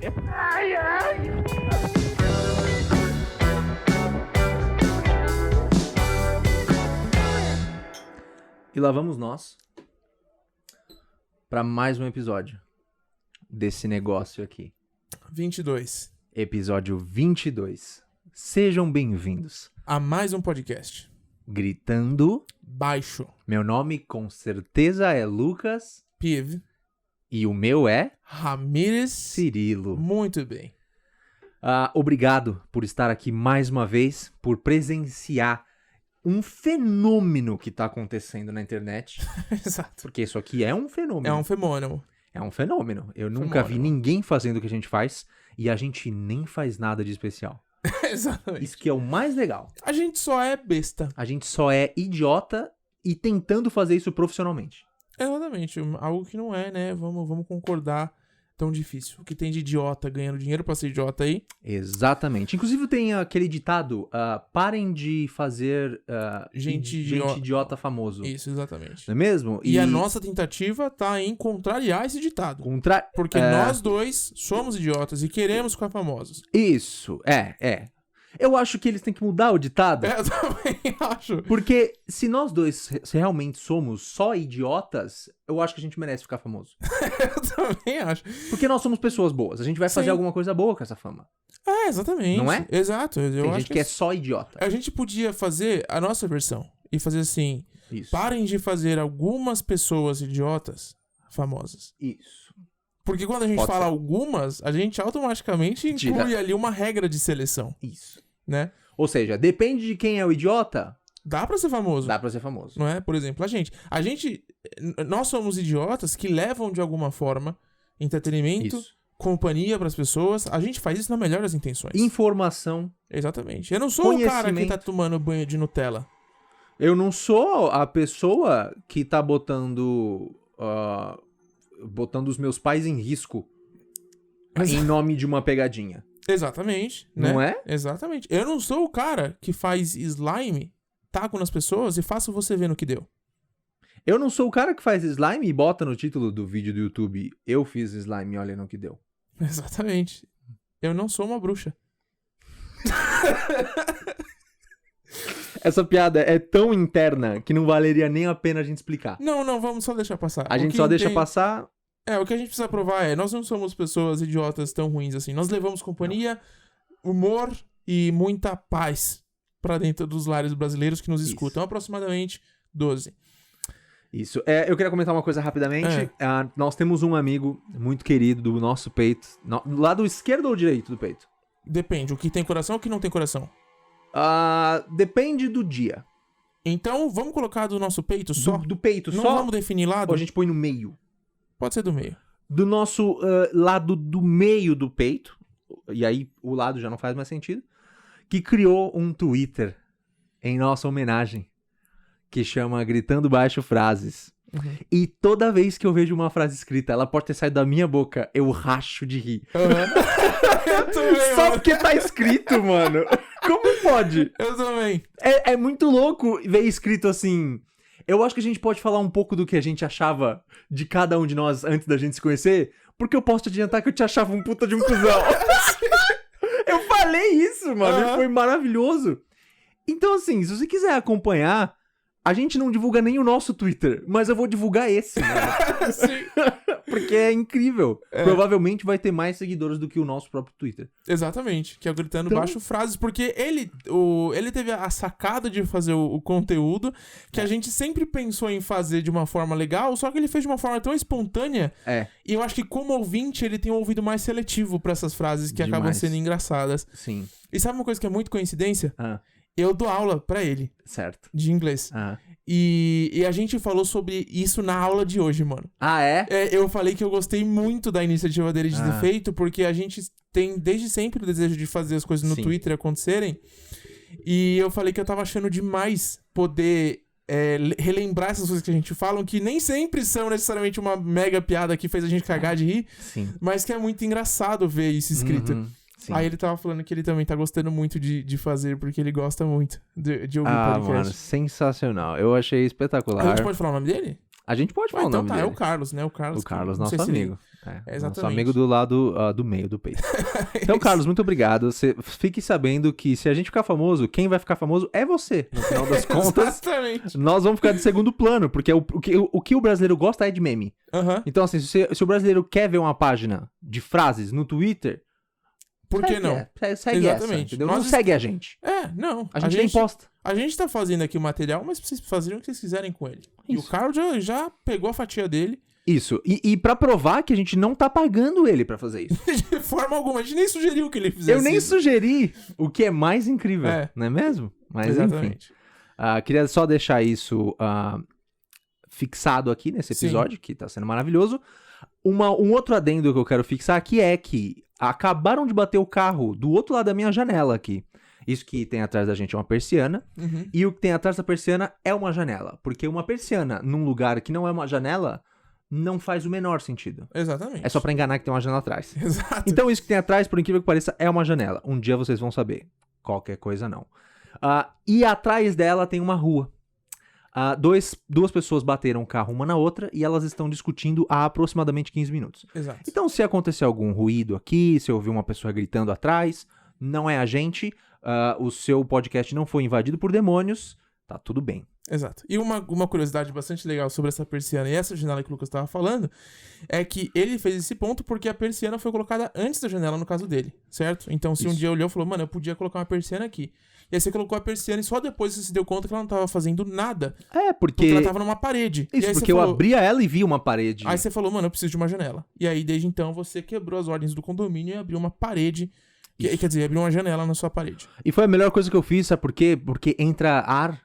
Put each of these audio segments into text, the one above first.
Ai, ai. E lá vamos nós para mais um episódio desse negócio aqui. 22. Episódio 22. Sejam bem-vindos. A mais um podcast. Gritando. Baixo. Meu nome com certeza é Lucas. Piv. E o meu é Ramírez. Cirilo. Muito bem. Obrigado por estar aqui mais uma vez, por presenciar um fenômeno que tá acontecendo na internet. Exato. Porque isso aqui é um fenômeno. É um fenômeno. É um fenômeno. Eu nunca vi ninguém fazendo o que a gente faz e a gente nem faz nada de especial. Exatamente. Isso que é o mais legal. A gente só é besta. A gente só é idiota e tentando fazer isso profissionalmente. Exatamente. Algo que não é, né? Vamos concordar. Tão difícil. O que tem de idiota ganhando dinheiro pra ser idiota aí? Exatamente. Inclusive tem aquele ditado, parem de fazer Gente idiota famoso. Isso, exatamente. Não é mesmo? E a nossa tentativa tá em contrariar esse ditado. Porque nós dois somos idiotas e queremos ficar famosos. Isso, é. Eu acho que eles têm que mudar o ditado. Eu também acho. Porque se nós dois realmente somos só idiotas, eu acho que a gente merece ficar famoso. Eu também acho. Porque nós somos pessoas boas. A gente vai fazer alguma coisa boa com essa fama. É, exatamente. Não é? Exato. Tem gente que é só idiota. A gente podia fazer a nossa versão e fazer assim. Isso. Parem de fazer algumas pessoas idiotas famosas. Isso. Porque quando a gente fala algumas, a gente automaticamente inclui ali uma regra de seleção. Isso. Né? Ou seja, depende de quem é o idiota. Dá pra ser famoso. Dá pra ser famoso. Não é? Por exemplo, nós somos idiotas que levam de alguma forma entretenimento, companhia pras pessoas. A gente faz isso na melhor das intenções. Informação. Exatamente. Eu não sou o cara que tá tomando banho de Nutella. Eu não sou a pessoa que tá botando os meus pais em risco em nome de uma pegadinha. Exatamente. Né? Não é? Exatamente. Eu não sou o cara que faz slime, taco nas pessoas e faço você ver no que deu. Eu não sou o cara que faz slime e bota no título do vídeo do YouTube: eu fiz slime, olha no que deu. Exatamente. Eu não sou uma bruxa. Essa piada é tão interna que não valeria nem a pena a gente explicar. Não, vamos só deixar passar. A gente só deixa passar. O que a gente precisa provar nós não somos pessoas idiotas tão ruins assim. Nós levamos companhia, humor e muita paz pra dentro dos lares brasileiros que nos escutam. Aproximadamente 12. Isso. Eu queria comentar uma coisa rapidamente. Nós temos um amigo muito querido do nosso peito. Do lado esquerdo ou direito do peito? Depende. O que tem coração ou o que não tem coração? Depende do dia. Então, vamos colocar do nosso peito só? Do peito não só? Não vamos definir lado? Ou a gente põe no meio? Pode ser do meio. Do nosso lado do meio do peito, e aí o lado já não faz mais sentido, que criou um Twitter em nossa homenagem, que chama Gritando Baixo Frases. Uhum. E toda vez que eu vejo uma frase escrita, ela pode ter saído da minha boca, eu racho de rir. Eu também, só porque tá escrito, mano. Como pode? Eu também. É muito louco ver escrito assim... Eu acho que a gente pode falar um pouco do que a gente achava de cada um de nós antes da gente se conhecer, porque eu posso te adiantar que eu te achava um puta de um cuzão. Eu falei isso, mano, e foi maravilhoso. Então, assim, se você quiser acompanhar, a gente não divulga nem o nosso Twitter, mas eu vou divulgar esse, mano. Sim. Porque é incrível. Provavelmente vai ter mais seguidores do que o nosso próprio Twitter. Exatamente, que é o Gritando Baixo Frases, porque ele teve a sacada de fazer o conteúdo que a gente sempre pensou em fazer de uma forma legal, só que ele fez de uma forma tão espontânea. E eu acho que como ouvinte ele tem um ouvido mais seletivo pra essas frases que acabam sendo engraçadas. Sim. E sabe uma coisa que é muito coincidência? Eu dou aula pra ele. Certo. De inglês. E a gente falou sobre isso na aula de hoje, mano. Eu falei que eu gostei muito da iniciativa dele de ter feito, porque a gente tem desde sempre o desejo de fazer as coisas no Twitter acontecerem. E eu falei que eu tava achando demais poder relembrar essas coisas que a gente fala, que nem sempre são necessariamente uma mega piada que fez a gente cagar de rir, mas que é muito engraçado ver isso escrito. Sim. Aí ele tava falando que ele também tá gostando muito de fazer, porque ele gosta muito de ouvir podcast. Mano, sensacional. Eu achei espetacular. A gente pode falar o nome dele? A gente pode falar o nome dele. É o Carlos, né? O Carlos, nosso amigo. Exatamente. Nosso amigo do lado do meio do peito. Então, Carlos, muito obrigado. Fique sabendo que se a gente ficar famoso, quem vai ficar famoso é você. No final das contas, exatamente. Nós vamos ficar de segundo plano, porque o que o brasileiro gosta é de meme. Então, assim, se o brasileiro quer ver uma página de frases no Twitter... Por que não? Segue essa, entendeu? Não segue a gente. Não. A gente nem posta. A gente tá fazendo aqui o material, mas vocês fazerem o que vocês quiserem com ele. Isso. E o Carlos já pegou a fatia dele. Isso. E pra provar que a gente não tá pagando ele pra fazer isso. De forma alguma. A gente nem sugeriu que ele fizesse Eu nem sugeri. O que é mais incrível. Não é mesmo? Mas exatamente. Enfim. Queria só deixar isso fixado aqui nesse episódio, que tá sendo maravilhoso. Um outro adendo que eu quero fixar aqui é que acabaram de bater o carro do outro lado da minha janela aqui. Isso que tem atrás da gente é uma persiana. E o que tem atrás da persiana é uma janela. Porque uma persiana num lugar que não é uma janela não faz o menor sentido. Exatamente. É só pra enganar que tem uma janela atrás. Exato. Então isso que tem atrás, por incrível que pareça, é uma janela. Um dia vocês vão saber. Qualquer coisa não. E atrás dela tem uma rua. Duas pessoas bateram o carro uma na outra e elas estão discutindo há aproximadamente 15 minutos. Exato. Então, se acontecer algum ruído aqui, se ouvir uma pessoa gritando atrás, não é a gente, o seu podcast não foi invadido por demônios, tá tudo bem. Exato. E uma curiosidade bastante legal sobre essa persiana e essa janela que o Lucas estava falando é que ele fez esse ponto porque a persiana foi colocada antes da janela no caso dele, certo? Então, se um dia olhou e falou, mano, eu podia colocar uma persiana aqui. E aí você colocou a persiana e só depois você se deu conta que ela não tava fazendo nada. Porque ela tava numa parede. Isso, porque eu abria ela e vi uma parede. Aí você falou, mano, eu preciso de uma janela. E aí, desde então, você quebrou as ordens do condomínio e abriu uma parede. Quer dizer, abriu uma janela na sua parede. E foi a melhor coisa que eu fiz, sabe por quê? Porque entra ar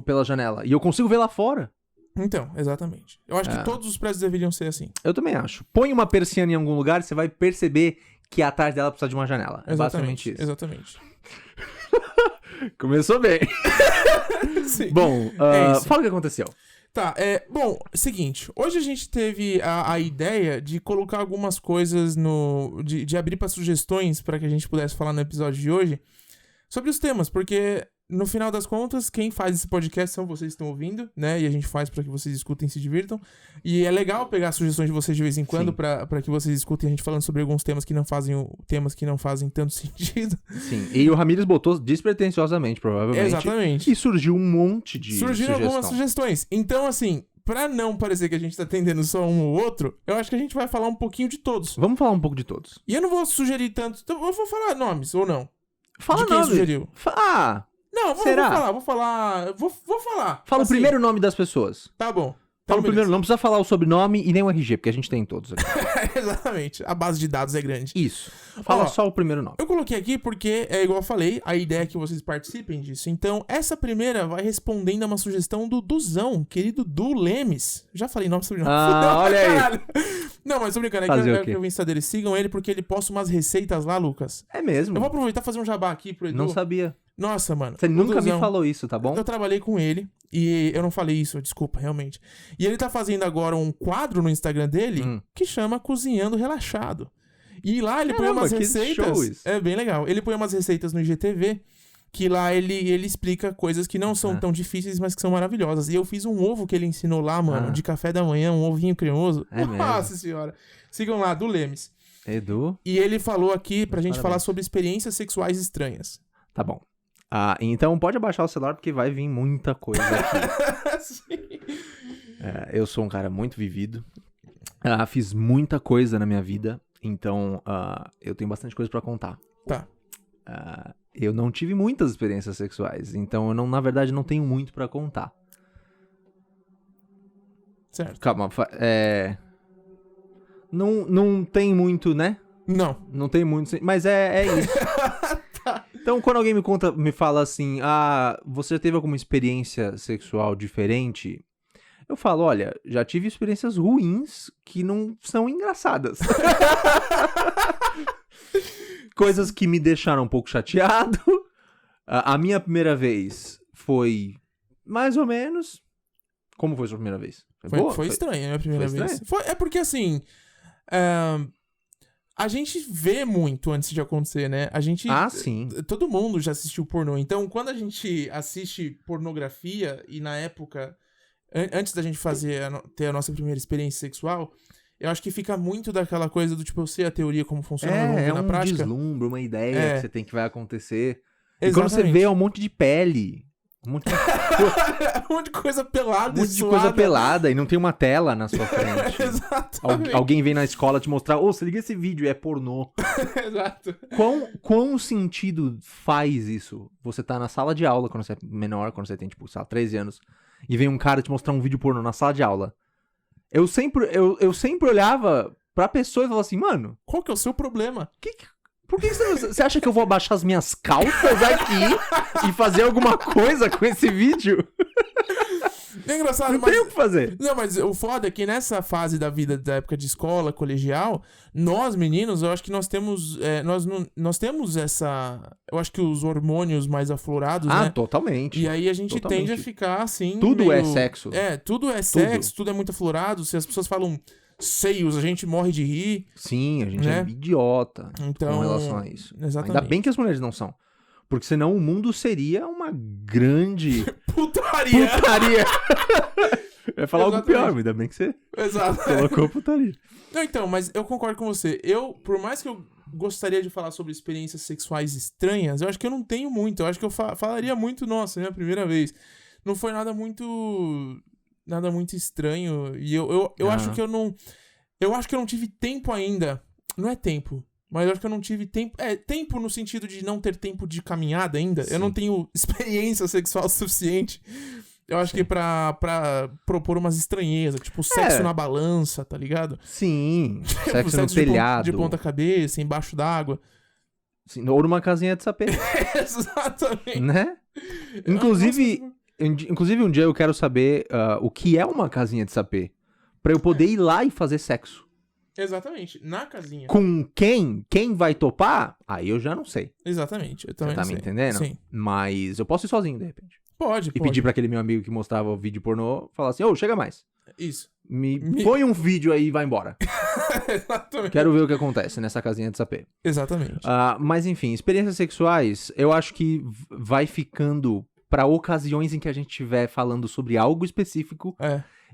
pela janela. E eu consigo ver lá fora. Então, exatamente. Eu acho que todos os prédios deveriam ser assim. Eu também acho. Põe uma persiana em algum lugar e você vai perceber que atrás dela precisa de uma janela. É basicamente isso. Exatamente. Começou bem. Sim. Bom, fala o que aconteceu. Tá, bom, seguinte, hoje a gente teve a ideia de colocar algumas coisas de abrir para sugestões para que a gente pudesse falar no episódio de hoje sobre os temas, porque no final das contas, quem faz esse podcast são vocês que estão ouvindo, né? E a gente faz para que vocês escutem e se divirtam. E é legal pegar sugestões de vocês de vez em quando para que vocês escutem a gente falando sobre alguns temas que não fazem tanto sentido. Sim, e o Ramírez botou despretensiosamente, provavelmente. Exatamente. E surgiu um monte de Surgiram algumas sugestões. Então, assim, pra não parecer que a gente tá atendendo só um ou outro, eu acho que a gente vai falar um pouquinho de todos. Vamos falar um pouco de todos. E eu não vou sugerir tanto. Então, eu vou falar nomes, ou não? Fala de quem nome. Sugeriu. Não, vou falar. Vou falar. Fala assim, o primeiro nome das pessoas. Tá bom. Fala o primeiro, não precisa falar o sobrenome e nem o RG, porque a gente tem todos aqui. Exatamente. A base de dados é grande. Isso. Fala só o primeiro nome. Eu coloquei aqui porque, igual eu falei, a ideia é que vocês participem disso. Então, essa primeira vai respondendo a uma sugestão do Duzão, querido Du Lemes. Já falei nome sobre nome. Olha aí. Não, mas tô brincando. É que o Insta dele, sigam ele porque ele posta umas receitas lá, Lucas. É mesmo? Eu vou aproveitar e fazer um jabá aqui pro Edu. Não sabia. Nossa, mano. Você nunca me falou isso, tá bom? Eu trabalhei com ele e eu não falei isso, desculpa, realmente. E ele tá fazendo agora um quadro no Instagram dele que chama Cozinhando Relaxado. E lá ele põe umas receitas. É bem legal. Ele põe umas receitas no IGTV que lá ele explica coisas que não são tão difíceis, mas que são maravilhosas. E eu fiz um ovo que ele ensinou lá, mano, de café da manhã, um ovinho cremoso. Nossa senhora. Sigam lá, Du Lemes. Edu. E ele falou aqui pra gente falar sobre experiências sexuais estranhas. Tá bom. Então pode abaixar o celular porque vai vir muita coisa aqui. Sim. Eu sou um cara muito vivido. Fiz muita coisa na minha vida. Então eu tenho bastante coisa pra contar. Tá. Eu não tive muitas experiências sexuais. Então eu, na verdade, não tenho muito pra contar. Certo. Calma. Não tem muito, né? Não. Não tem muito. Mas é isso. Tá. Então, quando alguém me fala assim, você teve alguma experiência sexual diferente? Eu falo, olha, já tive experiências ruins que não são engraçadas. Coisas que me deixaram um pouco chateado. A minha primeira vez foi mais ou menos... Como foi a sua primeira vez? Foi estranha a minha primeira vez. É porque assim... A gente vê muito antes de acontecer, né? A gente... sim. Todo mundo já assistiu pornô. Então, quando a gente assiste pornografia, e na época antes da gente ter a nossa primeira experiência sexual, eu acho que fica muito daquela coisa do tipo, eu sei a teoria como funciona, mas vamos ver na prática. É um deslumbre, uma ideia que você tem que vai acontecer. Exatamente. E quando você vê, é um monte de pele. Um monte de coisa pelada e suada. Coisa pelada e não tem uma tela na sua frente. Exatamente. Alguém vem na escola te mostrar, você liga esse vídeo, é pornô. Exato. Quão sentido faz isso? Você tá na sala de aula, quando você é menor, quando você tem, tipo, sei lá, 13 anos, e vem um cara te mostrar um vídeo pornô na sala de aula. Eu sempre olhava pra pessoa e falava assim, mano... Qual que é o seu problema? Por que você acha que eu vou abaixar as minhas calças aqui e fazer alguma coisa com esse vídeo? É engraçado, não tem o que fazer. Não, mas o foda é que nessa fase da vida, da época de escola, colegial, nós, meninos, eu acho que nós temos... nós temos essa... Eu acho que os hormônios mais aflorados, né? Totalmente. E aí a gente tende a ficar assim... Tudo é sexo. Tudo é sexo, tudo é muito aflorado. Se as pessoas falam... seios, a gente morre de rir. Sim, a gente é idiota com relação a isso. Exatamente. Ainda bem que as mulheres não são. Porque senão o mundo seria uma grande... Putaria! Eu ia falar algo pior, mas ainda bem que você colocou putaria. Não, então, mas eu concordo com você. Por mais que eu gostaria de falar sobre experiências sexuais estranhas, eu acho que eu não tenho muito. Eu acho que eu falaria muito, nossa, minha primeira vez. Não foi nada muito estranho. E eu acho que eu não... Eu acho que eu não tive tempo ainda. Não é tempo. Mas eu acho que eu não tive tempo... tempo no sentido de não ter tempo de caminhada ainda. Sim. Eu não tenho experiência sexual suficiente. Eu acho que pra propor umas estranhezas. Tipo, sexo na balança, tá ligado? Sim. Sexo no telhado. De ponta cabeça, embaixo d'água. Sim, ou numa casinha de sapê. Exatamente. Né? Inclusive um dia eu quero saber o que é uma casinha de sapê. Pra eu poder ir lá e fazer sexo. Exatamente, na casinha. Com quem? Quem vai topar? Aí eu já não sei. Exatamente, eu também não sei. Você tá me entendendo? Sim. Mas eu posso ir sozinho, de repente. Pode. Pedir pra aquele meu amigo que mostrava o vídeo pornô, falar assim, chega mais. Isso. Me põe um vídeo aí e vai embora. Exatamente. Quero ver o que acontece nessa casinha de sapê. Exatamente. Mas enfim, experiências sexuais, eu acho que vai ficando pra ocasiões em que a gente estiver falando sobre algo específico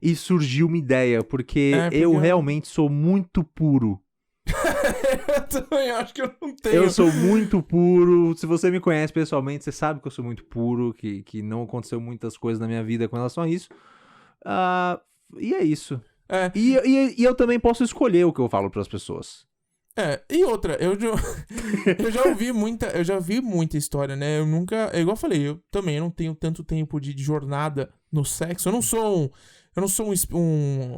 e surgiu uma ideia, porque eu realmente sou muito puro. Eu também acho que eu não tenho. Eu sou muito puro. Se você me conhece pessoalmente, você sabe que eu sou muito puro, que não aconteceu muitas coisas na minha vida com relação a isso. E é isso. E eu também posso escolher o que eu falo pras pessoas. E outra, eu já vi muita história, né? Eu nunca, igual eu falei, eu também não tenho tanto tempo de jornada no sexo. Eu não sou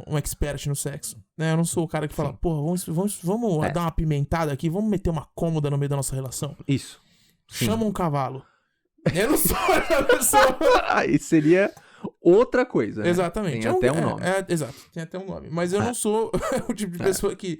um expert no sexo, né? Eu não sou o cara que fala, porra, vamos dar uma pimentada aqui, vamos meter uma cômoda no meio da nossa relação. Isso. Sim. Chama um cavalo. Eu não sou essa pessoa. Aí seria outra coisa, né? Exatamente. Tem até um nome. Exato, tem até um nome. Mas eu não sou o tipo de pessoa que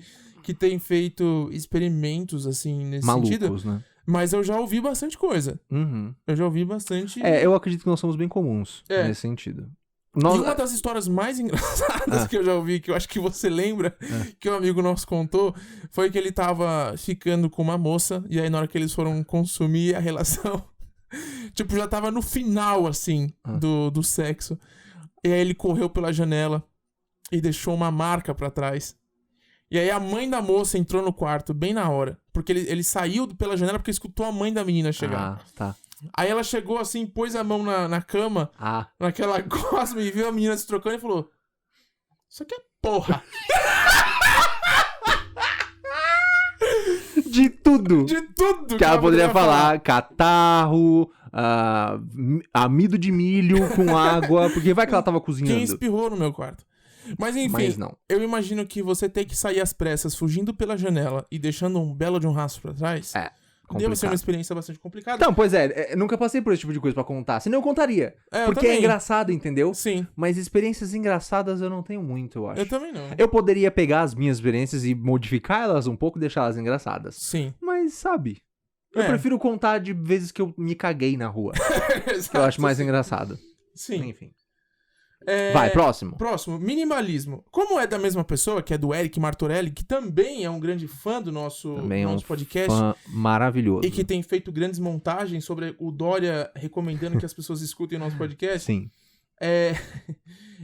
tem feito experimentos, assim, nesse sentido. Né? Mas eu já ouvi bastante coisa. Uhum. Eu já ouvi bastante... eu acredito que nós somos bem comuns nesse sentido. E uma das histórias mais engraçadas que eu já ouvi, que eu acho que você lembra, que um amigo nosso contou, foi que ele tava ficando com uma moça, e aí na hora que eles foram consumir a relação, tipo, já tava no final, assim, do sexo. E aí ele correu pela janela e deixou uma marca pra trás. E aí a mãe da moça entrou no quarto bem na hora. Porque ele saiu pela janela porque escutou a mãe da menina chegar. Tá. Aí ela chegou assim, pôs a mão na cama, naquela gosma, e viu a menina se trocando e falou: isso aqui é porra. De tudo. De tudo. Que ela poderia falar. Catarro, amido de milho com água, porque vai que ela tava cozinhando. Quem espirrou no meu quarto. Mas enfim, eu imagino que você ter que sair às pressas, fugindo pela janela e deixando um belo de um rastro pra trás... deve ser uma experiência bastante complicada. Então, pois nunca passei por esse tipo de coisa pra contar. Senão eu contaria. Porque é engraçado, entendeu? Sim. Mas experiências engraçadas eu não tenho muito, eu acho. Eu também não. Eu poderia pegar as minhas experiências e modificar elas um pouco e deixar elas engraçadas. Sim. Mas, sabe... Eu prefiro contar de vezes que eu me caguei na rua. Exato, que eu acho mais engraçado. Sim. Enfim. Vai, próximo. Próximo, minimalismo. Como é da mesma pessoa, que é do Eric Martorelli, que também é um grande fã do nosso podcast. Fã maravilhoso. E que tem feito grandes montagens sobre o Dória recomendando que as pessoas escutem o nosso podcast. Sim.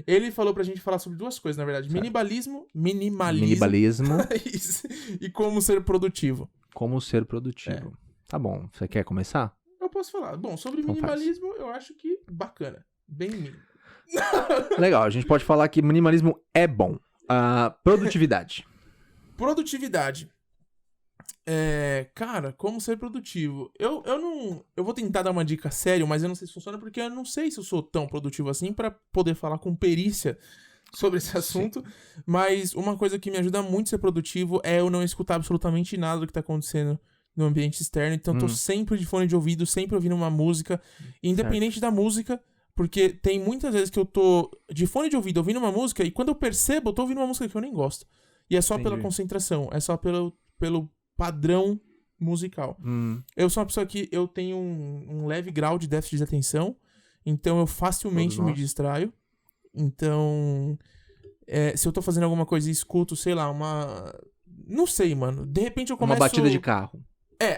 Ele falou pra gente falar sobre 2 coisas, na verdade. Certo. Minimalismo. E como ser produtivo. Como ser produtivo. Tá bom. Você quer começar? Eu posso falar. Bom, sobre minimalismo, eu acho que bacana. Bem mínimo. Legal, a gente pode falar que minimalismo é bom. Produtividade. Produtividade. Cara, como ser produtivo? Eu vou tentar dar uma dica séria, mas eu não sei se funciona, porque eu não sei se eu sou tão produtivo assim pra poder falar com perícia sobre esse assunto. Sim. Mas uma coisa que me ajuda muito a ser produtivo é eu não escutar absolutamente nada do que tá acontecendo no ambiente externo. Então, tô sempre de fone de ouvido, sempre ouvindo uma música, independente da música, porque tem muitas vezes que eu tô de fone de ouvido ouvindo uma música e quando eu percebo, eu tô ouvindo uma música que eu nem gosto. E é só pela concentração, é só pelo padrão musical. Eu sou uma pessoa que eu tenho um leve grau de déficit de atenção, então eu facilmente me distraio. Então, se eu tô fazendo alguma coisa e escuto, sei lá, não sei, mano. De repente eu começo... Uma batida de carro.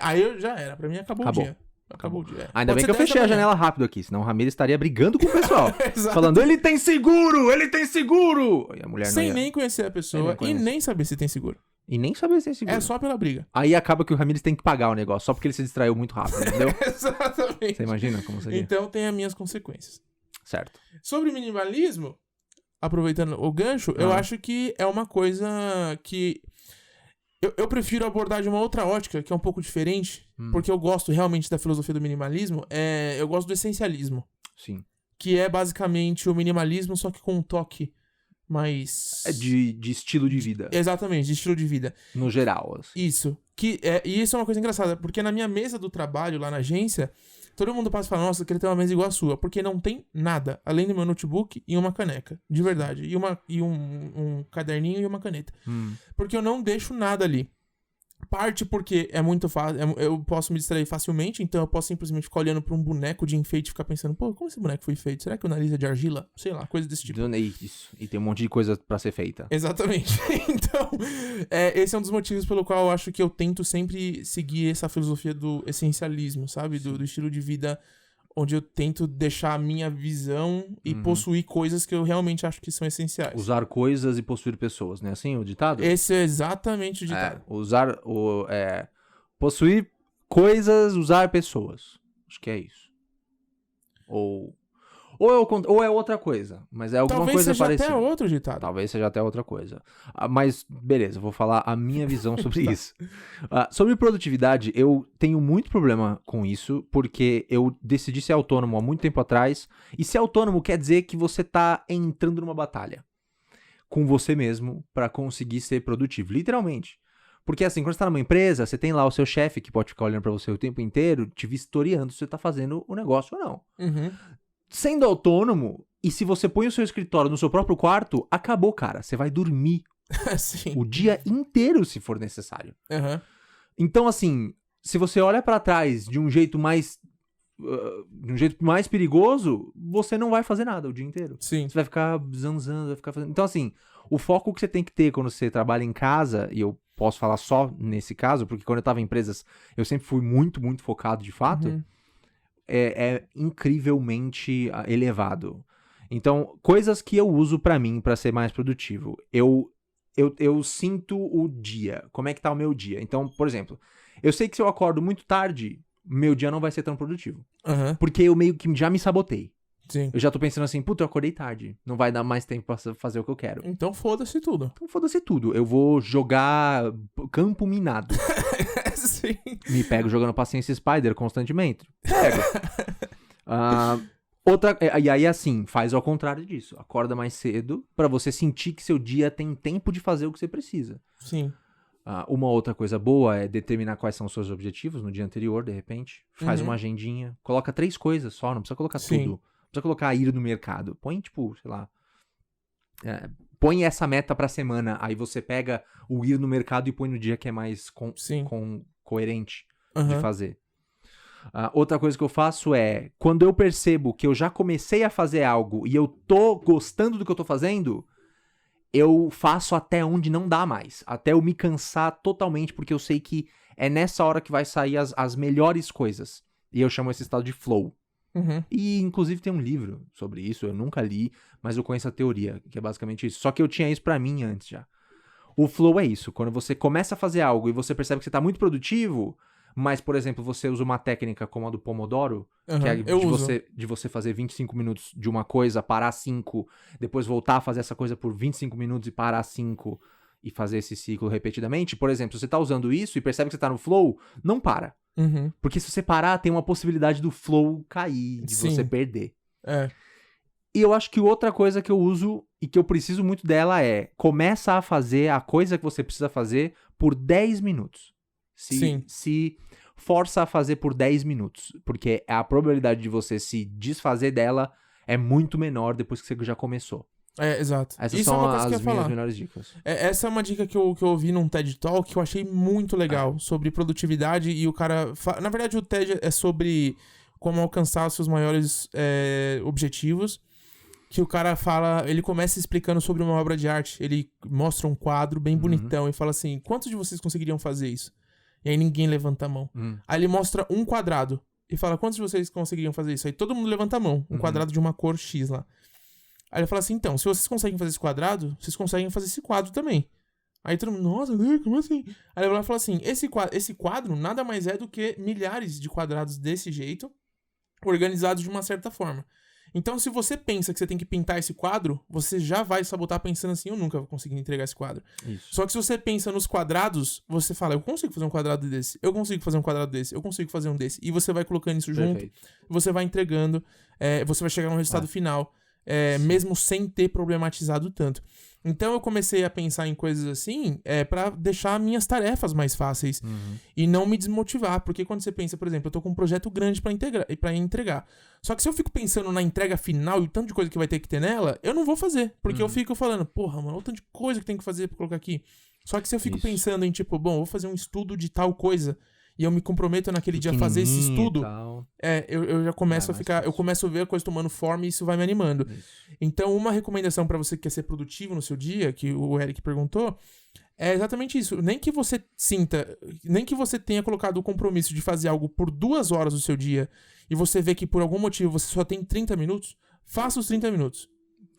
Aí eu já era. Pra mim acabou o dia. Acabou o dia. Ainda bem que eu fechei a janela rápido aqui, senão o Ramiro estaria brigando com o pessoal. Falando, ele tem seguro! Ele tem seguro! E a mulher sem nem conhecer a pessoa e nem saber se tem seguro. E nem saber se tem seguro. É só pela briga. Aí acaba que o Ramires tem que pagar o negócio, só porque ele se distraiu muito rápido, entendeu? Exatamente. Você imagina como seria? Então tem as minhas consequências. Certo. Sobre minimalismo, aproveitando o gancho, eu acho que é uma coisa que... Eu prefiro abordar de uma outra ótica, que é um pouco diferente, porque eu gosto realmente da filosofia do minimalismo, eu gosto do essencialismo. Sim. Que é basicamente o minimalismo, só que com um toque mais... De estilo de vida. Exatamente, de estilo de vida. No geral. Assim. Isso. E isso é uma coisa engraçada, porque na minha mesa do trabalho, lá na agência, todo mundo passa e fala, nossa, eu queria ter uma mesa igual a sua, porque não tem nada, além do meu notebook e uma caneca, de verdade. E um caderninho e uma caneta. Porque eu não deixo nada ali. Parte porque é muito fácil, eu posso me distrair facilmente, então eu posso simplesmente ficar olhando pra um boneco de enfeite e ficar pensando, pô, como esse boneco foi feito? Será que o nariz é de argila? Sei lá, coisa desse tipo. Isso. E tem um monte de coisa pra ser feita. Exatamente. Então, esse é um dos motivos pelo qual eu acho que eu tento sempre seguir essa filosofia do essencialismo, sabe? Do estilo de vida onde eu tento deixar a minha visão e possuir coisas que eu realmente acho que são essenciais. Usar coisas e possuir pessoas, né? Assim o ditado? Esse é exatamente o ditado. Possuir coisas, usar pessoas. Acho que é isso. Ou é outra coisa, mas é alguma coisa parecida. Talvez seja até outro ditado. Talvez seja até outra coisa. Mas, beleza, vou falar a minha visão sobre isso. Sobre produtividade, eu tenho muito problema com isso, porque eu decidi ser autônomo há muito tempo atrás, e ser autônomo quer dizer que você tá entrando numa batalha com você mesmo pra conseguir ser produtivo, literalmente. Porque assim, quando você tá numa empresa, você tem lá o seu chefe que pode ficar olhando pra você o tempo inteiro, te vistoriando se você tá fazendo o negócio ou não. Sendo autônomo, e se você põe o seu escritório no seu próprio quarto, acabou, cara. Você vai dormir o dia inteiro, se for necessário. Então, assim, se você olha pra trás de um jeito mais perigoso, você não vai fazer nada o dia inteiro. Sim. Você vai ficar zanzando, vai ficar fazendo... Então, assim, o foco que você tem que ter quando você trabalha em casa, e eu posso falar só nesse caso, porque quando eu tava em empresas, eu sempre fui muito, muito focado de fato... É incrivelmente elevado. Então, coisas que eu uso pra mim pra ser mais produtivo. Eu sinto o dia. Como é que tá o meu dia? Então, por exemplo, eu sei que se eu acordo muito tarde, meu dia não vai ser tão produtivo. Porque eu meio que já me sabotei. Sim. Eu já tô pensando assim, puta, eu acordei tarde. Não vai dar mais tempo pra fazer o que eu quero. Então foda-se tudo. Eu vou jogar campo minado. Sim. Me pego jogando Paciência Spider constantemente. Pego. E aí, assim, faz ao contrário disso. Acorda mais cedo pra você sentir que seu dia tem tempo de fazer o que você precisa. Sim. Uma outra coisa boa é determinar quais são os seus objetivos no dia anterior, de repente. Faz uma agendinha. Coloca 3 coisas só, não precisa colocar tudo. Não precisa colocar ir no mercado. Põe, tipo, sei lá... põe essa meta pra semana, aí você pega o ir no mercado e põe no dia que é mais coerente de fazer. Outra coisa que eu faço é, quando eu percebo que eu já comecei a fazer algo e eu tô gostando do que eu tô fazendo, eu faço até onde não dá mais. Até eu me cansar totalmente, porque eu sei que é nessa hora que vai sair as melhores coisas. E eu chamo esse estado de flow. E, inclusive, tem um livro sobre isso, eu nunca li, mas eu conheço a teoria, que é basicamente isso. Só que eu tinha isso pra mim antes já. O flow é isso, quando você começa a fazer algo e você percebe que você tá muito produtivo, mas, por exemplo, você usa uma técnica como a do Pomodoro, que é de você fazer 25 minutos de uma coisa, parar 5, depois voltar a fazer essa coisa por 25 minutos e parar 5, e fazer esse ciclo repetidamente. Por exemplo, se você tá usando isso e percebe que você tá no flow, não para. Porque se você parar, tem uma possibilidade do flow cair, de você perder. E eu acho que outra coisa que eu uso e que eu preciso muito dela é começa a fazer a coisa que você precisa fazer por 10 minutos. Se força a fazer por 10 minutos. Porque a probabilidade de você se desfazer dela é muito menor depois que você já começou. Exato. Essas são as minhas melhores dicas. Essa é uma dica que eu ouvi num TED Talk que eu achei muito legal sobre produtividade e o cara... Na verdade, o TED é sobre como alcançar os seus maiores objetivos. Que o cara fala... Ele começa explicando sobre uma obra de arte. Ele mostra um quadro bem bonitão e fala assim, quantos de vocês conseguiriam fazer isso? E aí ninguém levanta a mão. Aí ele mostra um quadrado e fala, quantos de vocês conseguiriam fazer isso? Aí todo mundo levanta a mão. Um quadrado de uma cor X lá. Aí ele fala assim, então, se vocês conseguem fazer esse quadrado, vocês conseguem fazer esse quadro também. Aí todo mundo, nossa, como assim? Aí ele fala assim, esse quadro nada mais é do que milhares de quadrados desse jeito, organizados de uma certa forma. Então, se você pensa que você tem que pintar esse quadro, você já vai sabotar pensando assim, eu nunca vou conseguir entregar esse quadro. Isso. Só que se você pensa nos quadrados, você fala, eu consigo fazer um quadrado desse, eu consigo fazer um quadrado desse, eu consigo fazer um desse. E você vai colocando isso junto, você vai entregando, você vai chegar no resultado final. Mesmo sem ter problematizado tanto. Então eu comecei a pensar em coisas assim pra deixar minhas tarefas mais fáceis e não me desmotivar, porque quando você pensa, por exemplo, eu tô com um projeto grande pra entregar, só que se eu fico pensando na entrega final e o tanto de coisa que vai ter que ter nela, eu não vou fazer, porque eu fico falando, porra, mano, olha o tanto de coisa que tem que fazer pra colocar aqui. Só que se eu fico pensando em tipo, bom, vou fazer um estudo de tal coisa e eu me comprometo naquele dia a fazer esse estudo, eu já começo a ficar... Eu começo a ver a coisa tomando forma e isso vai me animando. Então, uma recomendação pra você que quer ser produtivo no seu dia, que o Eric perguntou, é exatamente isso. Nem que você tenha colocado o compromisso de fazer algo por 2 horas do seu dia e você vê que por algum motivo você só tem 30 minutos, faça os 30 minutos.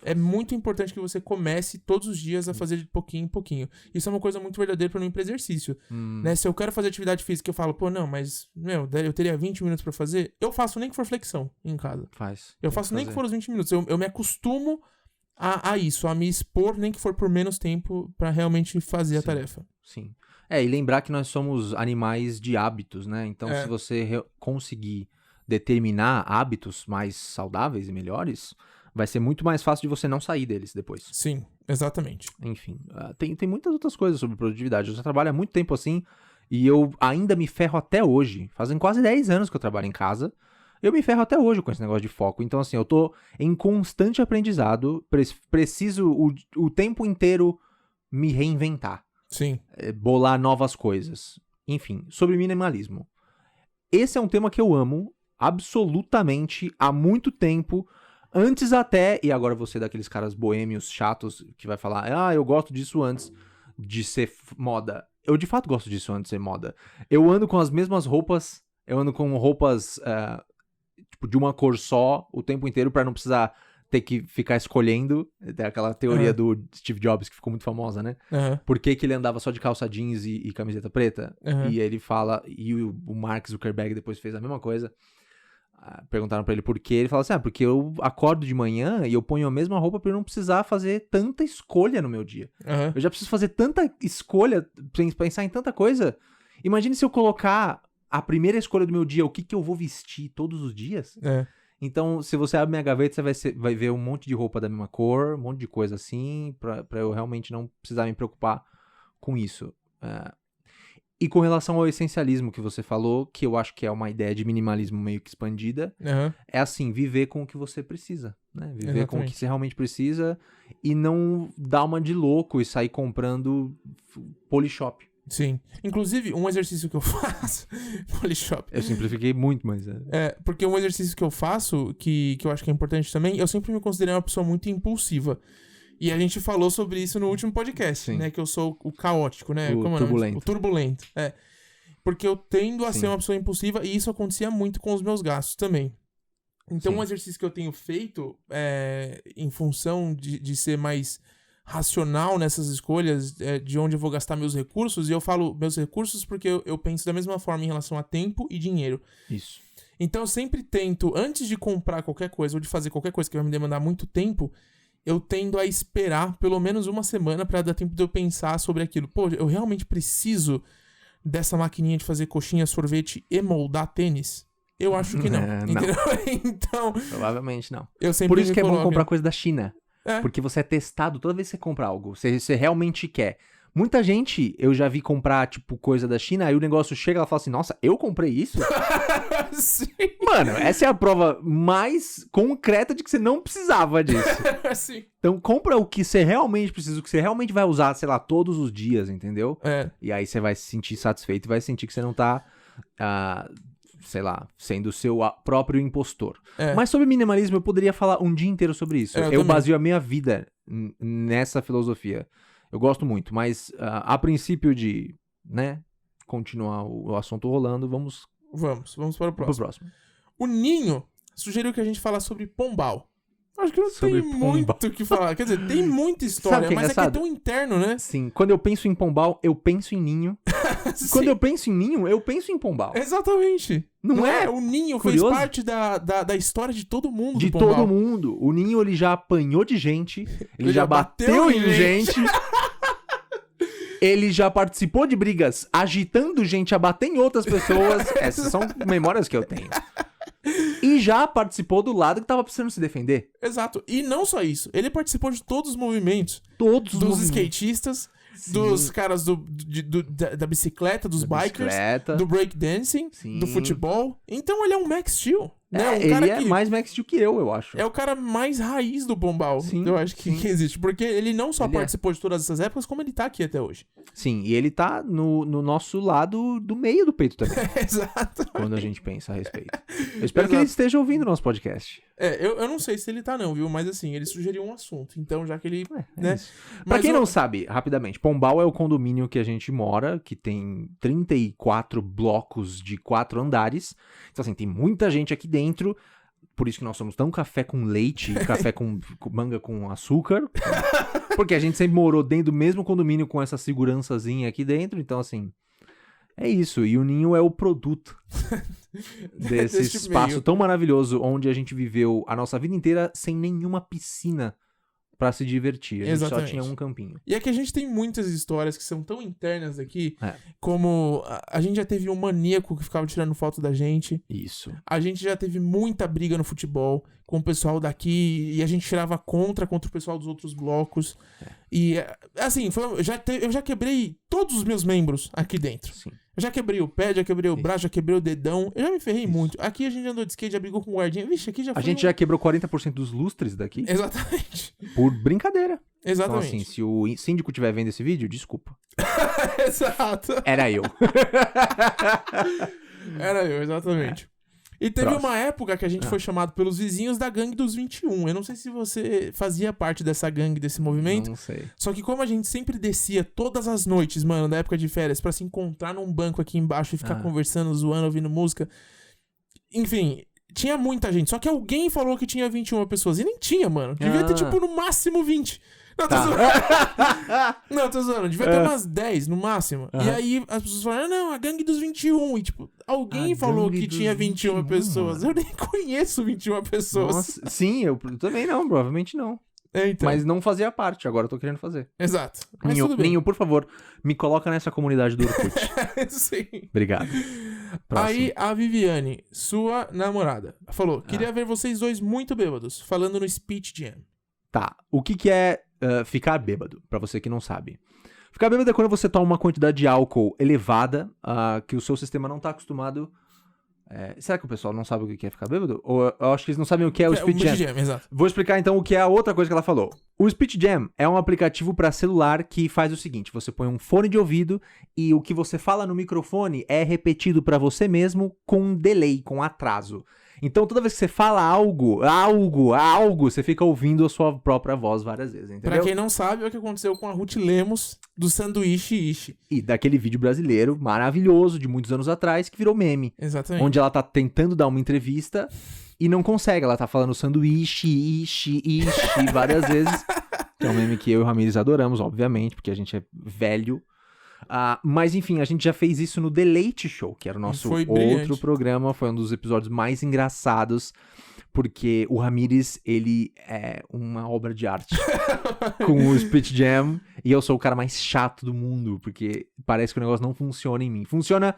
É muito importante que você comece todos os dias a fazer de pouquinho em pouquinho. Isso é uma coisa muito verdadeira para mim para exercício. Né? Se eu quero fazer atividade física, eu falo, pô, não, mas, eu teria 20 minutos para fazer. Eu faço nem que for flexão em casa. Eu faço nem que for os 20 minutos. Eu me acostumo a isso, a me expor, nem que for por menos tempo, para realmente fazer a tarefa. Sim. E lembrar que nós somos animais de hábitos, né? Então, se você conseguir determinar hábitos mais saudáveis e melhores... vai ser muito mais fácil de você não sair deles depois. Sim, exatamente. Enfim, tem muitas outras coisas sobre produtividade. Eu já trabalho há muito tempo assim e eu ainda me ferro até hoje. Fazem quase 10 anos que eu trabalho em casa. Eu me ferro até hoje com esse negócio de foco. Então, assim, eu tô em constante aprendizado. Preciso o tempo inteiro me reinventar. Sim. Bolar novas coisas. Enfim, sobre minimalismo. Esse é um tema que eu amo absolutamente há muito tempo. Antes até, e agora você daqueles caras boêmios chatos que vai falar, eu gosto disso antes de ser moda. Eu de fato gosto disso antes de ser moda. Eu ando com as mesmas roupas, eu ando com roupas tipo, de uma cor só o tempo inteiro pra não precisar ter que ficar escolhendo. Tem aquela teoria do Steve Jobs que ficou muito famosa, né? Por que ele andava só de calça jeans e camiseta preta? E ele fala, e o Mark Zuckerberg depois fez a mesma coisa. Perguntaram pra ele por quê, ele fala assim, porque eu acordo de manhã e eu ponho a mesma roupa pra eu não precisar fazer tanta escolha no meu dia. Eu já preciso fazer tanta escolha, pensar em tanta coisa. Imagine se eu colocar a primeira escolha do meu dia, o que eu vou vestir todos os dias. Então, se você abre minha gaveta, você vai ver um monte de roupa da mesma cor, um monte de coisa assim, pra eu realmente não precisar me preocupar com isso. E com relação ao essencialismo que você falou, que eu acho que é uma ideia de minimalismo meio que expandida, é assim, viver com o que você precisa, né? Viver com o que você realmente precisa e não dar uma de louco e sair comprando Polishop. Sim. Inclusive, um exercício que eu faço... Polishop. Eu simplifiquei muito, mas... porque um exercício que eu faço, que eu acho que é importante também, eu sempre me considerei uma pessoa muito impulsiva. E a gente falou sobre isso no último podcast, né? Que eu sou o caótico, né? O turbulento. O turbulento, Porque eu tendo a ser uma pessoa impulsiva e isso acontecia muito com os meus gastos também. Então, um exercício que eu tenho feito em função de ser mais racional nessas escolhas, de onde eu vou gastar meus recursos, e eu falo meus recursos porque eu penso da mesma forma em relação a tempo e dinheiro. Isso. Então, eu sempre tento, antes de comprar qualquer coisa ou de fazer qualquer coisa que vai me demandar muito tempo, eu tendo a esperar pelo menos uma semana pra dar tempo de eu pensar sobre aquilo. Pô, eu realmente preciso dessa maquininha de fazer coxinha, sorvete e moldar tênis? Eu acho que não. Entendeu? Então... Provavelmente não. Eu sempre Por isso que é bom comprar coisa da China. Porque você é testado toda vez que você compra algo. Você realmente quer. Muita gente, eu já vi comprar, tipo, coisa da China, aí o negócio chega e ela fala assim, nossa, eu comprei isso? Sim. Mano, essa é a prova mais concreta de que você não precisava disso. Sim. Então, compra o que você realmente precisa, o que você realmente vai usar, sei lá, todos os dias, entendeu? E aí você vai se sentir satisfeito e vai sentir que você não tá, sei lá, sendo o seu próprio impostor. Mas sobre minimalismo, eu poderia falar um dia inteiro sobre isso. Eu baseio a minha vida nessa filosofia. Eu gosto muito, mas a princípio de, né, continuar o assunto rolando, vamos para o próximo. O Ninho sugeriu que a gente falasse sobre Pombal. Acho que não tem muito o que falar. Quer dizer, tem muita história, mas é que é tão interno, né? Sim, quando eu penso em Pombal, eu penso em Ninho. Quando eu penso em Ninho, eu penso em Pombal. Exatamente. Não é? O Ninho curioso? Fez parte da história de todo mundo. De todo mundo. O Ninho, ele já apanhou de gente, ele já bateu em gente. Ele já participou de brigas agitando gente a bater em outras pessoas. Essas são memórias que eu tenho. E já participou do lado que tava precisando se defender. Exato. E não só isso. Ele participou de todos os movimentos. Dos skatistas, sim, dos caras da bicicleta, dos bikers, do breakdancing, do futebol. Então ele é um Max Steel. Né? Ele é mais Max Steel que eu acho. É o cara mais raiz do Pombal, eu acho que existe. Porque ele não só participou de todas essas épocas, como ele tá aqui até hoje. Sim, e ele tá no nosso lado do meio do peito também. Exato. Quando a gente pensa a respeito. Eu espero que ele esteja ouvindo o nosso podcast. Eu não sei se ele tá não, viu? Mas assim, ele sugeriu um assunto. Então, já que ele... né? Pra quem não sabe, rapidamente, Pombal é o condomínio que a gente mora, que tem 34 blocos de 4 andares. Então, assim, tem muita gente aqui dentro. Por isso que nós somos tão café com leite, café com manga com açúcar. Porque a gente sempre morou dentro do mesmo condomínio com essa segurançazinha aqui dentro. Então, assim, é isso. E o Ninho é o produto desse espaço meio tão maravilhoso onde a gente viveu a nossa vida inteira sem nenhuma piscina pra se divertir. A gente só tinha um campinho. E é que a gente tem muitas histórias que são tão internas aqui, como a gente já teve um maníaco que ficava tirando foto da gente. Isso. A gente já teve muita briga no futebol com o pessoal daqui e a gente tirava contra o pessoal dos outros blocos. E, assim, eu já quebrei todos os meus membros aqui dentro. Sim. Eu já quebrei o pé, já quebrei o braço, já quebrei o dedão. Eu já me ferrei muito. Aqui a gente andou de skate, já brigou com o guardinha. Vixe, aqui já foi... A gente já quebrou 40% dos lustres daqui. Exatamente. Por brincadeira. Exatamente. Então, assim, se o síndico estiver vendo esse vídeo, desculpa. Exato. Era eu. Era eu, exatamente. E teve uma época que a gente foi chamado pelos vizinhos da gangue dos 21. Eu não sei se você fazia parte dessa gangue, desse movimento. Não sei. Só que como a gente sempre descia todas as noites, mano, da época de férias, pra se encontrar num banco aqui embaixo e ficar conversando, zoando, ouvindo música. Enfim, tinha muita gente. Só que alguém falou que tinha 21 pessoas. E nem tinha, mano. Devia ter, tipo, no máximo 20. Não, tô zoando. Não, tô zoando. Devia ter umas 10 no máximo. E aí as pessoas falaram, não, a gangue dos 21. E tipo, alguém falou que tinha 21 pessoas. Mano. Eu nem conheço 21 pessoas. Nossa, sim, eu também não, provavelmente não. Então. Mas não fazia parte, agora eu tô querendo fazer. Exato. Mas tudo bem. Ninho, por favor, me coloca nessa comunidade do Orkut. Sim. Obrigado. Próximo. Aí a Viviane, sua namorada, falou, queria ver vocês dois muito bêbados, falando no Speech Jam. Tá, o que é ficar bêbado, pra você que não sabe? Ficar bêbado é quando você toma uma quantidade de álcool elevada, que o seu sistema não tá acostumado... será que o pessoal não sabe o que é ficar bêbado? Ou eu acho que eles não sabem o que é o Speech Jam. Exato. Vou explicar então o que é a outra coisa que ela falou. O Speech Jam é um aplicativo para celular que faz o seguinte, você põe um fone de ouvido e o que você fala no microfone é repetido para você mesmo com um delay, com atraso. Então, toda vez que você fala algo, você fica ouvindo a sua própria voz várias vezes, entendeu? Pra quem não sabe, é o que aconteceu com a Ruth Lemos, do Sanduíche Ishi. E daquele vídeo brasileiro maravilhoso, de muitos anos atrás, que virou meme. Exatamente. Onde ela tá tentando dar uma entrevista e não consegue. Ela tá falando sanduíche, ishi, várias vezes. Que é um meme que eu e o Ramires adoramos, obviamente, porque a gente é velho. Mas enfim, a gente já fez isso no The Late Show, que era o nosso outro programa. Foi um dos episódios mais engraçados, porque o Ramires, ele é uma obra de arte com o Split Jam, e eu sou o cara mais chato do mundo, porque parece que o negócio não funciona em mim. Funciona...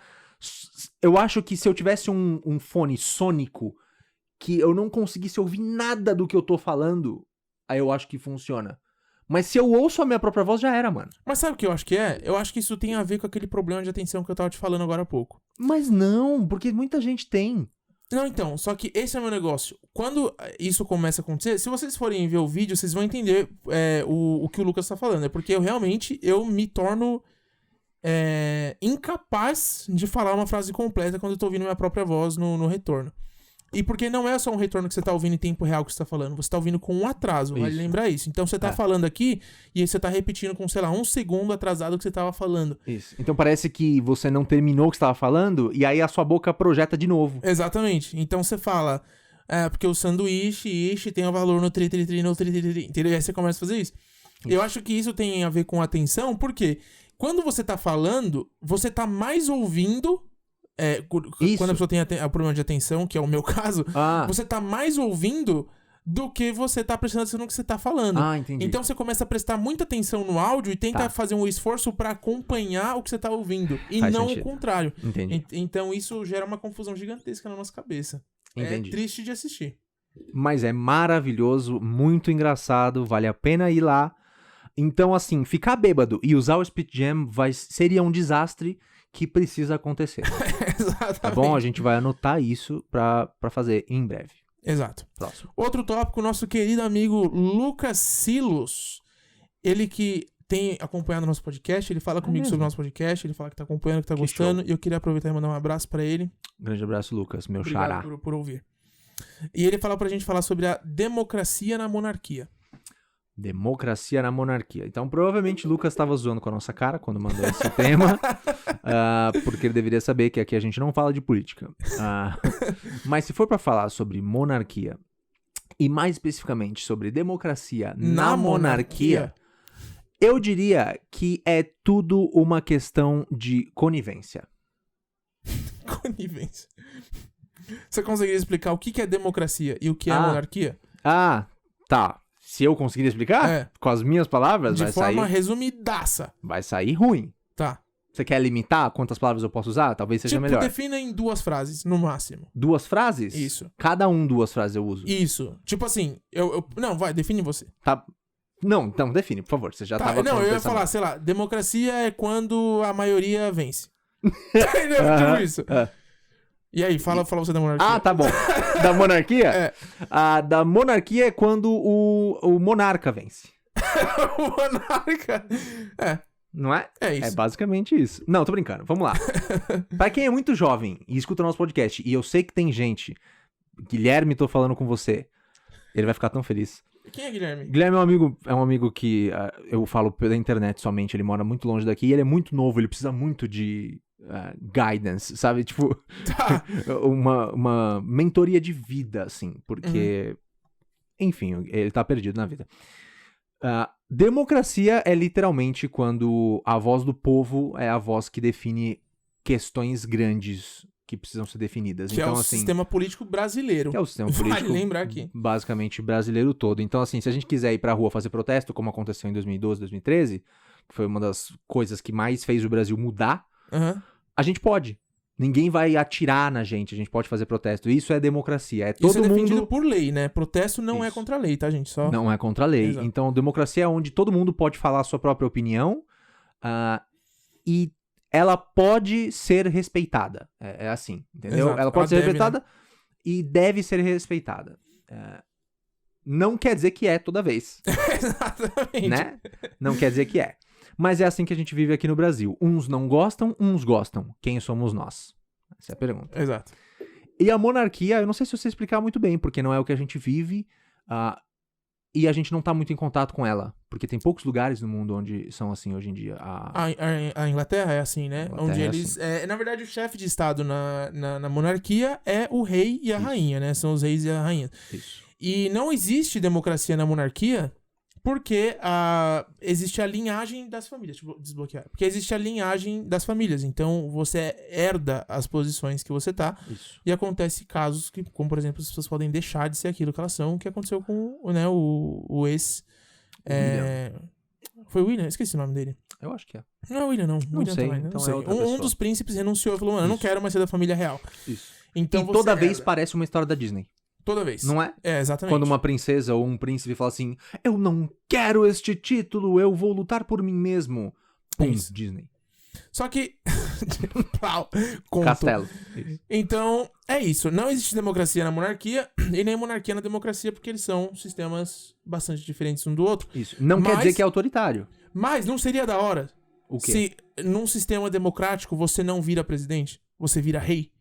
Eu acho que se eu tivesse um fone sônico que eu não conseguisse ouvir nada do que eu tô falando, aí eu acho que funciona. Mas se eu ouço a minha própria voz, já era, mano. Mas sabe o que eu acho que é? Eu acho que isso tem a ver com aquele problema de atenção que eu tava te falando agora há pouco. Mas não, porque muita gente tem. Não, então, só que esse é o meu negócio. Quando isso começa a acontecer, se vocês forem ver o vídeo, vocês vão entender o que o Lucas tá falando. É porque eu me torno incapaz de falar uma frase completa quando eu tô ouvindo minha própria voz no retorno. E porque não é só um retorno que você tá ouvindo em tempo real que você tá falando, você tá ouvindo com um atraso, vale lembrar isso. Então você tá falando aqui e aí você tá repetindo com, sei lá, 1 segundo atrasado o que você tava falando. Isso. Então parece que você não terminou o que você tava falando e aí a sua boca projeta de novo. Exatamente. Então você fala, porque o sanduíche tem o valor no tri, entendeu? E aí você começa a fazer isso. Eu acho que isso tem a ver com atenção, porque quando você tá falando, você tá mais ouvindo... quando a pessoa tem o problema de atenção, que é o meu caso, você tá mais ouvindo do que você tá prestando atenção no que você tá falando. Entendi. Então você começa a prestar muita atenção no áudio e tenta fazer um esforço pra acompanhar o que você tá ouvindo. E Faz não sentido. o contrário. Entendi. Então isso gera uma confusão gigantesca na nossa cabeça. Entendi. É triste de assistir. Mas é maravilhoso, muito engraçado, vale a pena ir lá. Então, assim, ficar bêbado e usar o Split Jam seria um desastre que precisa acontecer. Exatamente. Tá bom? A gente vai anotar isso pra fazer em breve. Exato. Próximo. Outro tópico, nosso querido amigo Lucas Silos. Ele que tem acompanhado nosso podcast, ele fala comigo sobre o nosso podcast, ele fala que tá acompanhando, que tá gostando, e eu queria aproveitar e mandar um abraço pra ele. Grande abraço, Lucas, meu xará. Obrigado por ouvir. E ele fala pra gente falar sobre a democracia na monarquia. Democracia na monarquia. Então, provavelmente, Lucas estava zoando com a nossa cara quando mandou esse tema, porque ele deveria saber que aqui a gente não fala de política. Mas se for para falar sobre monarquia, e mais especificamente sobre democracia na monarquia, eu diria que é tudo uma questão de conivência. Conivência. Você conseguiria explicar o que é democracia e o que é monarquia? Tá. Se eu conseguir explicar, com as minhas palavras, de forma resumidaça. Vai sair ruim. Tá. Você quer limitar quantas palavras eu posso usar? Talvez seja melhor. Defina em 2 frases, no máximo. 2 frases? Isso. Cada 2 frases eu uso. Isso. Tipo assim, não, vai, define você. Tá. Não, então define, por favor. Você já tava... Não, eu ia falar, sei lá, democracia é quando a maioria vence. Entendeu? Tipo isso. E aí, fala você da monarquia. Tá bom. Da monarquia? Da monarquia é quando o monarca vence. O monarca? Não é? É isso. É basicamente isso. Não, tô brincando. Vamos lá. Pra quem é muito jovem e escuta o nosso podcast, e eu sei que tem gente... Guilherme, tô falando com você. Ele vai ficar tão feliz. Quem é Guilherme? Guilherme é um amigo que eu falo pela internet somente. Ele mora muito longe daqui e ele é muito novo. Ele precisa muito de... guidance, sabe? Tipo, uma mentoria de vida, assim, porque, enfim, ele tá perdido na vida. Democracia é literalmente quando a voz do povo é a voz que define questões grandes que precisam ser definidas. Que então, é o sistema político brasileiro. Que é o sistema político, vale lembrar aqui, basicamente brasileiro todo. Então, assim, se a gente quiser ir pra rua fazer protesto, como aconteceu em 2012, 2013, que foi uma das coisas que mais fez o Brasil mudar, a gente pode. Ninguém vai atirar na gente. A gente pode fazer protesto. Isso é democracia. É todo Isso é defendido mundo... por lei, né? Protesto não é contra a lei, tá, gente? Não é contra a lei. Exato. Então, democracia é onde todo mundo pode falar a sua própria opinião e ela pode ser respeitada. É assim, entendeu? Exato. Ela pode ser respeitada, né? E deve ser respeitada. Não quer dizer que é toda vez. Exatamente. Né? Não quer dizer que é. Mas é assim que a gente vive aqui no Brasil. Uns não gostam, uns gostam. Quem somos nós? Essa é a pergunta. Exato. E a monarquia, eu não sei se você explicar muito bem, porque não é o que a gente vive, e a gente não tá muito em contato com ela. Porque tem poucos lugares no mundo onde são assim hoje em dia. A Inglaterra é assim, né? Onde eles... Assim. Na verdade, o chefe de estado na monarquia é o rei e a rainha, né? São os reis e a rainha. Isso. E não existe democracia na monarquia porque existe a linhagem das famílias. Deixa eu desbloquear. Porque existe a linhagem das famílias. Então, você herda as posições que você tá. Isso. E acontece casos que, como por exemplo, as pessoas podem deixar de ser aquilo que elas são, que aconteceu com, né, o ex... Foi o William? Esqueci o nome dele. Eu acho que é. Não é o William, não. Não sei. Também, então não sei. Um dos príncipes renunciou e falou, mano, eu não quero mais ser da família real. Isso. Então, e toda vez parece uma história da Disney. Toda vez. Não é? É, exatamente. Quando uma princesa ou um príncipe fala assim, eu não quero este título, eu vou lutar por mim mesmo. Pum, Isso. Disney. Só que... Castelo. Isso. Então, é isso. Não existe democracia na monarquia e nem monarquia na democracia, porque eles são sistemas bastante diferentes um do outro. Isso. Não quer dizer que é autoritário. Mas não seria da hora o quê? Se num sistema democrático você não vira presidente, você vira rei?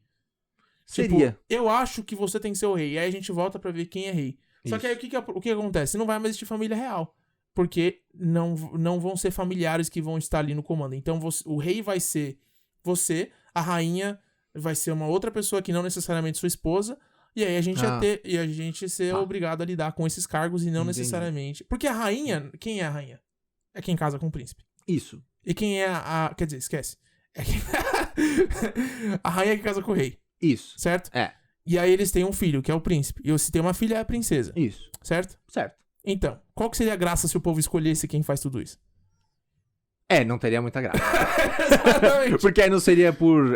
Seria. Tipo, eu acho que você tem que ser o rei. E aí a gente volta pra ver quem é rei. Só que aí o que acontece? Não vai mais existir família real. Porque não vão ser familiares que vão estar ali no comando. Então o rei vai ser você, a rainha vai ser uma outra pessoa que não necessariamente sua esposa. E aí a gente ser obrigado a lidar com esses cargos e não necessariamente. Porque a rainha, quem é a rainha? É quem casa com o príncipe. Isso. E quem é quer dizer, esquece. A rainha que casa com o rei. Isso. Certo? É. E aí eles têm um filho, que é o príncipe. E se tem uma filha, é a princesa. Isso. Certo? Certo. Então, qual que seria a graça se o povo escolhesse quem faz tudo isso? Não teria muita graça. Porque aí não seria por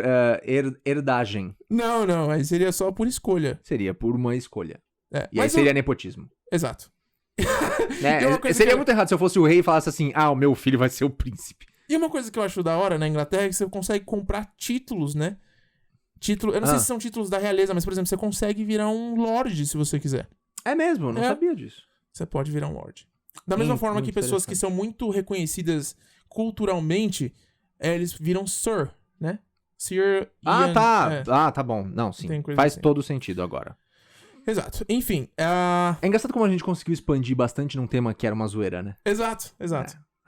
herdagem. Não. Aí seria só por escolha. Seria por uma escolha. E aí Mas seria nepotismo. Exato. Seria muito errado se eu fosse o rei e falasse assim, o meu filho vai ser o príncipe. E uma coisa que eu acho da hora na Inglaterra é que você consegue comprar títulos, né? Eu não sei se são títulos da realeza, mas, por exemplo, você consegue virar um lord se você quiser. É mesmo, eu não sabia disso. Você pode virar um lord. Da mesma forma que pessoas que são muito reconhecidas culturalmente, eles viram Sir, né? Sir Ian, tá bom. Não, sim. Faz assim. Todo sentido agora. Exato. Enfim. É engraçado como a gente conseguiu expandir bastante num tema que era uma zoeira, né? Exato.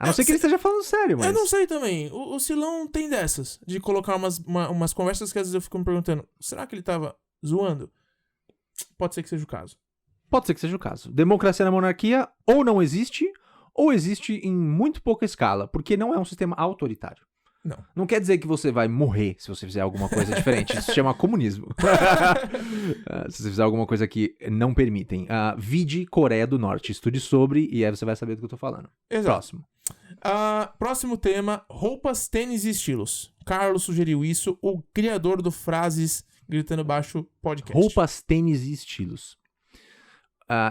A não ser que ele esteja falando sério, mas... Eu não sei também. O Silão tem dessas. De colocar umas conversas que às vezes eu fico me perguntando, será que ele tava zoando? Pode ser que seja o caso. Pode ser que seja o caso. Democracia na monarquia ou não existe, ou existe em muito pouca escala, porque não é um sistema autoritário. Não quer dizer que você vai morrer se você fizer alguma coisa diferente. Isso se chama comunismo. Se você fizer alguma coisa que não permitem. Vide Coreia do Norte. Estude sobre e aí você vai saber do que eu tô falando. Exato. Próximo. Próximo tema, roupas, tênis e estilos. Carlos sugeriu isso, o criador do Frases Gritando Baixo podcast. Roupas, tênis e estilos.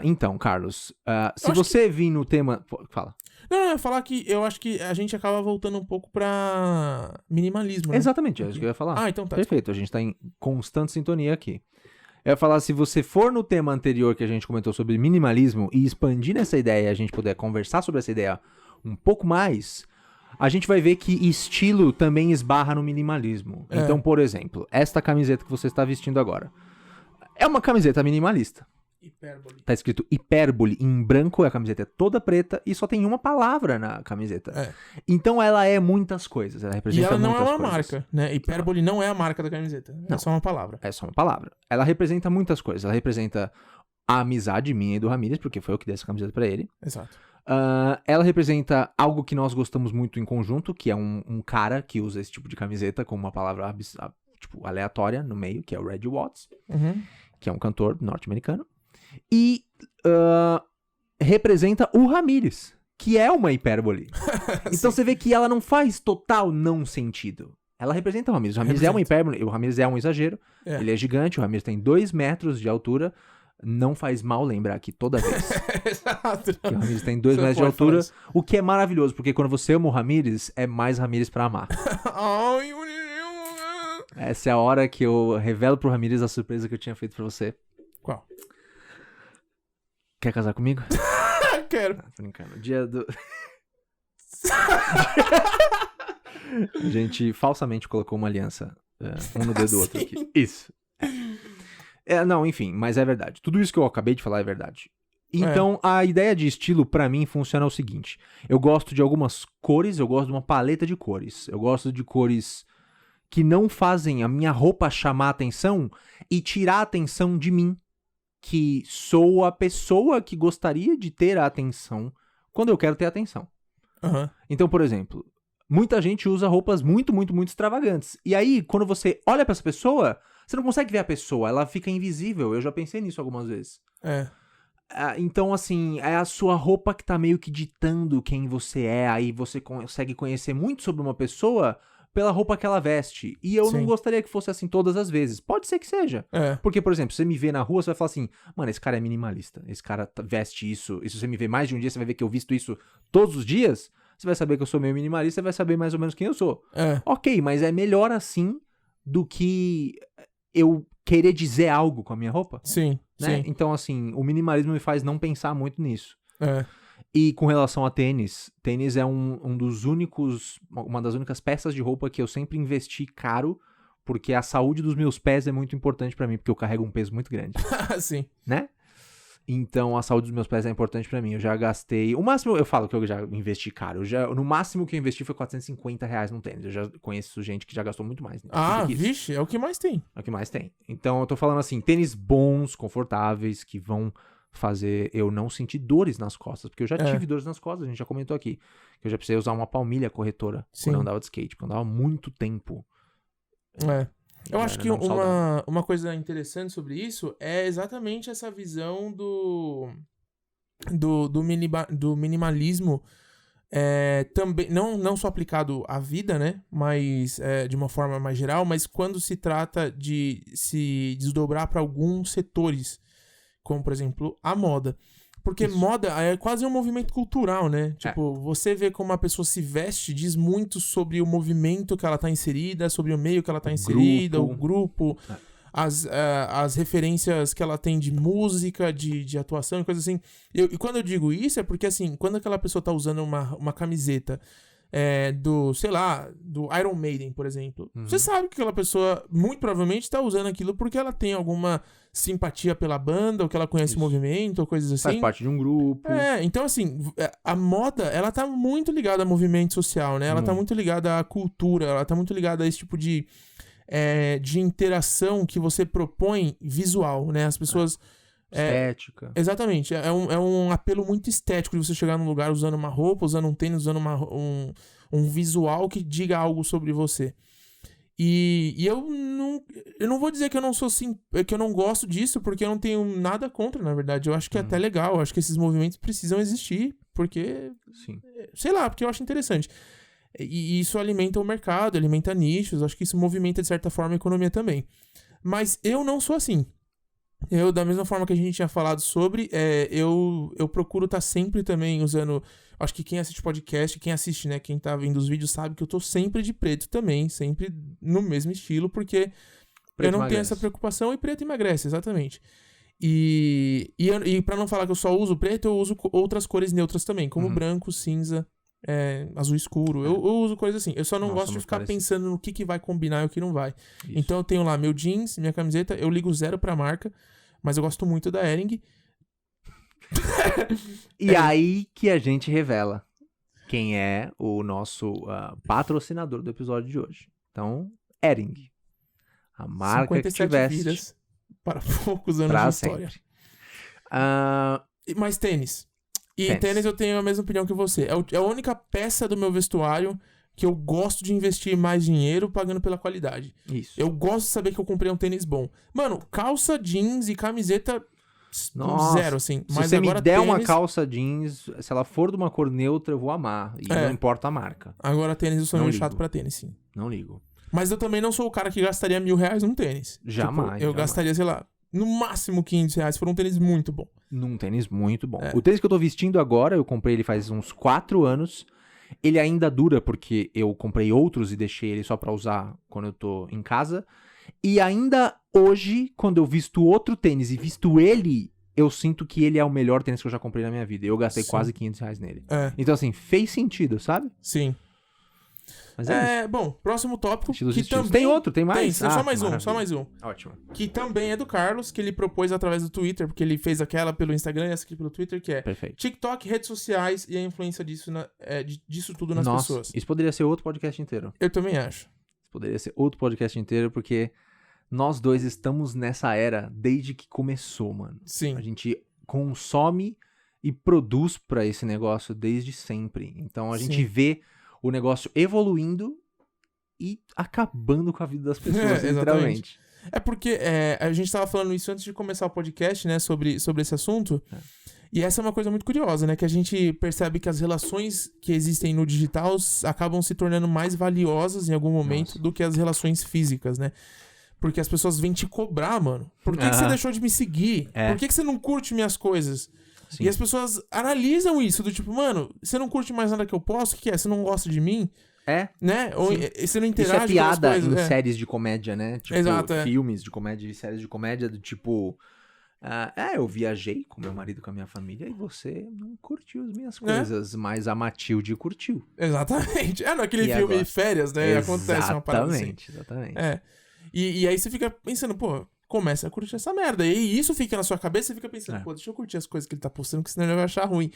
Então, Carlos, se você vir no tema... Fala. Não, eu ia falar que eu acho que a gente acaba voltando um pouco pra minimalismo, né? Exatamente, é isso que eu ia falar. Então tá. Perfeito, a gente tá em constante sintonia aqui. Eu ia falar, se você for no tema anterior que a gente comentou sobre minimalismo e expandir essa ideia e a gente puder conversar sobre essa ideia um pouco mais, a gente vai ver que estilo também esbarra no minimalismo. Então, por exemplo, esta camiseta que você está vestindo agora é uma camiseta minimalista. Hipérbole. Tá escrito hipérbole em branco, a camiseta é toda preta e só tem uma palavra na camiseta. Então ela é muitas coisas, ela representa muitas coisas. E ela não é uma marca, né? Hipérbole não é a marca da camiseta, é só uma palavra. É só uma palavra. Ela representa muitas coisas, ela representa a amizade minha e do Ramírez, porque foi eu que dei essa camiseta pra ele. Exato. Ela representa algo que nós gostamos muito em conjunto, que é um cara que usa esse tipo de camiseta com uma palavra aleatória no meio, que é o Reggie Watts, que é um cantor norte-americano. E representa o Ramírez, que é uma hipérbole. Então você vê que ela não faz total não sentido. Ela representa o Ramírez. O Ramírez é uma hipérbole, o Ramírez é um exagero. Ele é gigante, o Ramírez tem 2 metros de altura. Não faz mal lembrar aqui toda vez. Exato. Que o Ramírez tem 2 metros de altura, o que é maravilhoso, porque quando você ama o Ramírez, é mais Ramírez pra amar. Essa é a hora que eu revelo pro Ramírez a surpresa que eu tinha feito pra você. Qual? Quer casar comigo? Quero. Tô brincando. Dia do... A gente falsamente colocou uma aliança, um no dedo do outro aqui. Isso. Não, enfim, mas é verdade. Tudo isso que eu acabei de falar é verdade. Então, a ideia de estilo, pra mim, funciona o seguinte. Eu gosto de algumas cores, eu gosto de uma paleta de cores. Eu gosto de cores que não fazem a minha roupa chamar a atenção e tirar a atenção de mim, que sou a pessoa que gostaria de ter a atenção quando eu quero ter atenção. Então, por exemplo, muita gente usa roupas muito, muito, muito extravagantes. E aí, quando você olha pra essa pessoa, você não consegue ver a pessoa, ela fica invisível. Eu já pensei nisso algumas vezes. Então, assim, é a sua roupa que tá meio que ditando quem você é. Aí você consegue conhecer muito sobre uma pessoa pela roupa que ela veste. E eu não gostaria que fosse assim todas as vezes. Pode ser que seja. Porque, por exemplo, se você me vê na rua, você vai falar assim, mano, esse cara é minimalista. Esse cara veste isso. E se você me vê mais de um dia, você vai ver que eu visto isso todos os dias. Você vai saber que eu sou meio minimalista e vai saber mais ou menos quem eu sou. Ok, mas é melhor assim do que eu querer dizer algo com a minha roupa. Sim. Então, assim, o minimalismo me faz não pensar muito nisso. E com relação a tênis é uma das únicas peças de roupa que eu sempre investi caro, porque a saúde dos meus pés é muito importante pra mim, porque eu carrego um peso muito grande. Sim. Né? Então, a saúde dos meus pés é importante pra mim. Eu já gastei... O máximo, eu falo que eu já investi caro. No máximo que eu investi foi R$450 num tênis. Eu já conheço gente que já gastou muito mais. Né? Vixe, é o que mais tem. É o que mais tem. Então, eu tô falando assim, tênis bons, confortáveis, que vão fazer eu não sentir dores nas costas. Porque eu já tive dores nas costas, a gente já comentou aqui. Que eu já precisei usar uma palmilha corretora quando eu andava de skate. Porque eu andava muito tempo. Eu acho que uma coisa interessante sobre isso é exatamente essa visão do minimalismo, também, não só aplicado à vida, né, mas de uma forma mais geral, mas quando se trata de se desdobrar para alguns setores, como, por exemplo, a moda. Porque moda é quase um movimento cultural, né? Tipo, você vê como a pessoa se veste, diz muito sobre o movimento que ela tá inserida, sobre o meio que ela tá inserida, o grupo, as referências que ela tem de música, de atuação e coisa assim. E quando eu digo isso é porque, assim, quando aquela pessoa tá usando uma camiseta do Iron Maiden, por exemplo, você sabe que aquela pessoa muito provavelmente tá usando aquilo porque ela tem alguma simpatia pela banda, ou que ela conhece o movimento, ou coisas assim. Faz parte de um grupo. Então assim, a moda, ela tá muito ligada a movimento social, né? Ela tá muito ligada à cultura, ela tá muito ligada a esse tipo de interação que você propõe visual, né? As pessoas... Estética. Exatamente. É um apelo muito estético de você chegar num lugar usando uma roupa, usando um tênis, usando um visual que diga algo sobre você. E eu não vou dizer que eu não sou que eu não gosto disso, porque eu não tenho nada contra, na verdade. Eu acho que é até legal, eu acho que esses movimentos precisam existir, porque... Sim. Sei lá, porque eu acho interessante. E isso alimenta o mercado, alimenta nichos, acho que isso movimenta, de certa forma, a economia também. Mas eu não sou assim. Eu, da mesma forma que a gente tinha falado sobre, eu procuro estar sempre também usando... Acho que quem assiste podcast, quem assiste, né, quem tá vendo os vídeos sabe que eu tô sempre de preto também, sempre no mesmo estilo, porque preto eu não tenho essa preocupação, e preto emagrece, exatamente. E pra não falar que eu só uso preto, eu uso outras cores neutras também, como branco, cinza, azul escuro. Eu uso coisas assim. Eu só não gosto de ficar pensando no que vai combinar e o que não vai. Isso. Então eu tenho lá meu jeans, minha camiseta, eu ligo 0 pra marca, mas eu gosto muito da Hering. E aí que a gente revela quem é o nosso patrocinador do episódio de hoje. Então, Hering, a marca que te veste vidas para poucos anos de história. Mas tênis. E tênis eu tenho a mesma opinião que você. É a única peça do meu vestuário que eu gosto de investir mais dinheiro pagando pela qualidade. Isso. Eu gosto de saber que eu comprei um tênis bom. Mano, calça, jeans e camiseta... Nossa, 0, assim. Mas se você me der uma calça jeans, se ela for de uma cor neutra, eu vou amar. E não importa a marca. Agora tênis eu sou meio chato pra tênis, sim. Não ligo. Mas eu também não sou o cara que gastaria R$1.000 num tênis. Jamais. Tipo, eu gastaria, sei lá, no máximo R$500 por um tênis muito bom. Num tênis muito bom. O tênis que eu tô vestindo agora, eu comprei ele faz uns 4 anos. Ele ainda dura porque eu comprei outros e deixei ele só pra usar quando eu tô em casa. E ainda hoje, quando eu visto outro tênis e visto ele, eu sinto que ele é o melhor tênis que eu já comprei na minha vida. Eu gastei quase R$500 nele. Então, assim, fez sentido, sabe? Sim. Mas é isso. Bom, próximo tópico. Que também... Tem outro, tem mais? Tem, só mais um. Ótimo. Que também é do Carlos, que ele propôs através do Twitter, porque ele fez aquela pelo Instagram e essa aqui pelo Twitter, que é Perfeito. TikTok, redes sociais e a influência disso tudo nas pessoas. Isso poderia ser outro podcast inteiro. Eu também acho. Isso poderia ser outro podcast inteiro, porque nós dois estamos nessa era desde que começou, mano. Sim. A gente consome e produz pra esse negócio desde sempre. Então a gente vê o negócio evoluindo e acabando com a vida das pessoas, literalmente. É porque a gente tava falando isso antes de começar o podcast, né, sobre esse assunto. E essa é uma coisa muito curiosa, né, que a gente percebe que as relações que existem no digital acabam se tornando mais valiosas em algum momento do que as relações físicas, né? Porque as pessoas vêm te cobrar, mano. Por que você deixou de me seguir? Por que você não curte minhas coisas? Sim. E as pessoas analisam isso, do tipo, mano, você não curte mais nada que eu posto? O que é? Você não gosta de mim? Né? Ou você não interage isso é piada com as coisas, em séries de comédia, né? Tipo, exato, filmes de comédia e séries de comédia do tipo... eu viajei com meu marido, com a minha família, e você não curtiu as minhas coisas, mas a Matilde curtiu. Exatamente. Naquele filme agora? Férias, né? Acontece uma parada assim. Exatamente. E aí você fica pensando, pô, começa a curtir essa merda. E isso fica na sua cabeça, você fica pensando, pô, deixa eu curtir as coisas que ele tá postando, que senão ele vai achar ruim.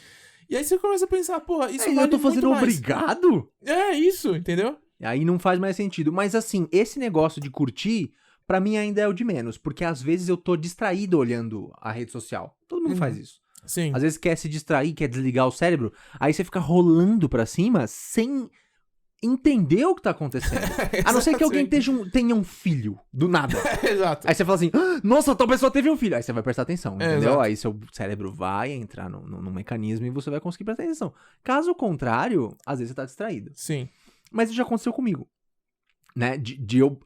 E aí você começa a pensar, porra, isso vale eu tô fazendo obrigado? Isso, entendeu? Aí não faz mais sentido. Mas assim, esse negócio de curtir, pra mim ainda é o de menos. Porque às vezes eu tô distraído olhando a rede social. Todo mundo faz isso. Sim. Às vezes quer se distrair, quer desligar o cérebro. Aí você fica rolando pra cima sem entender o que tá acontecendo. A não ser que alguém tenha um filho, do nada. Exato. Aí você fala assim, nossa, tal pessoa teve um filho. Aí você vai prestar atenção, entendeu? Aí seu cérebro vai entrar no mecanismo e você vai conseguir prestar atenção. Caso contrário, às vezes você tá distraído. Sim. Mas isso já aconteceu comigo, né? De eu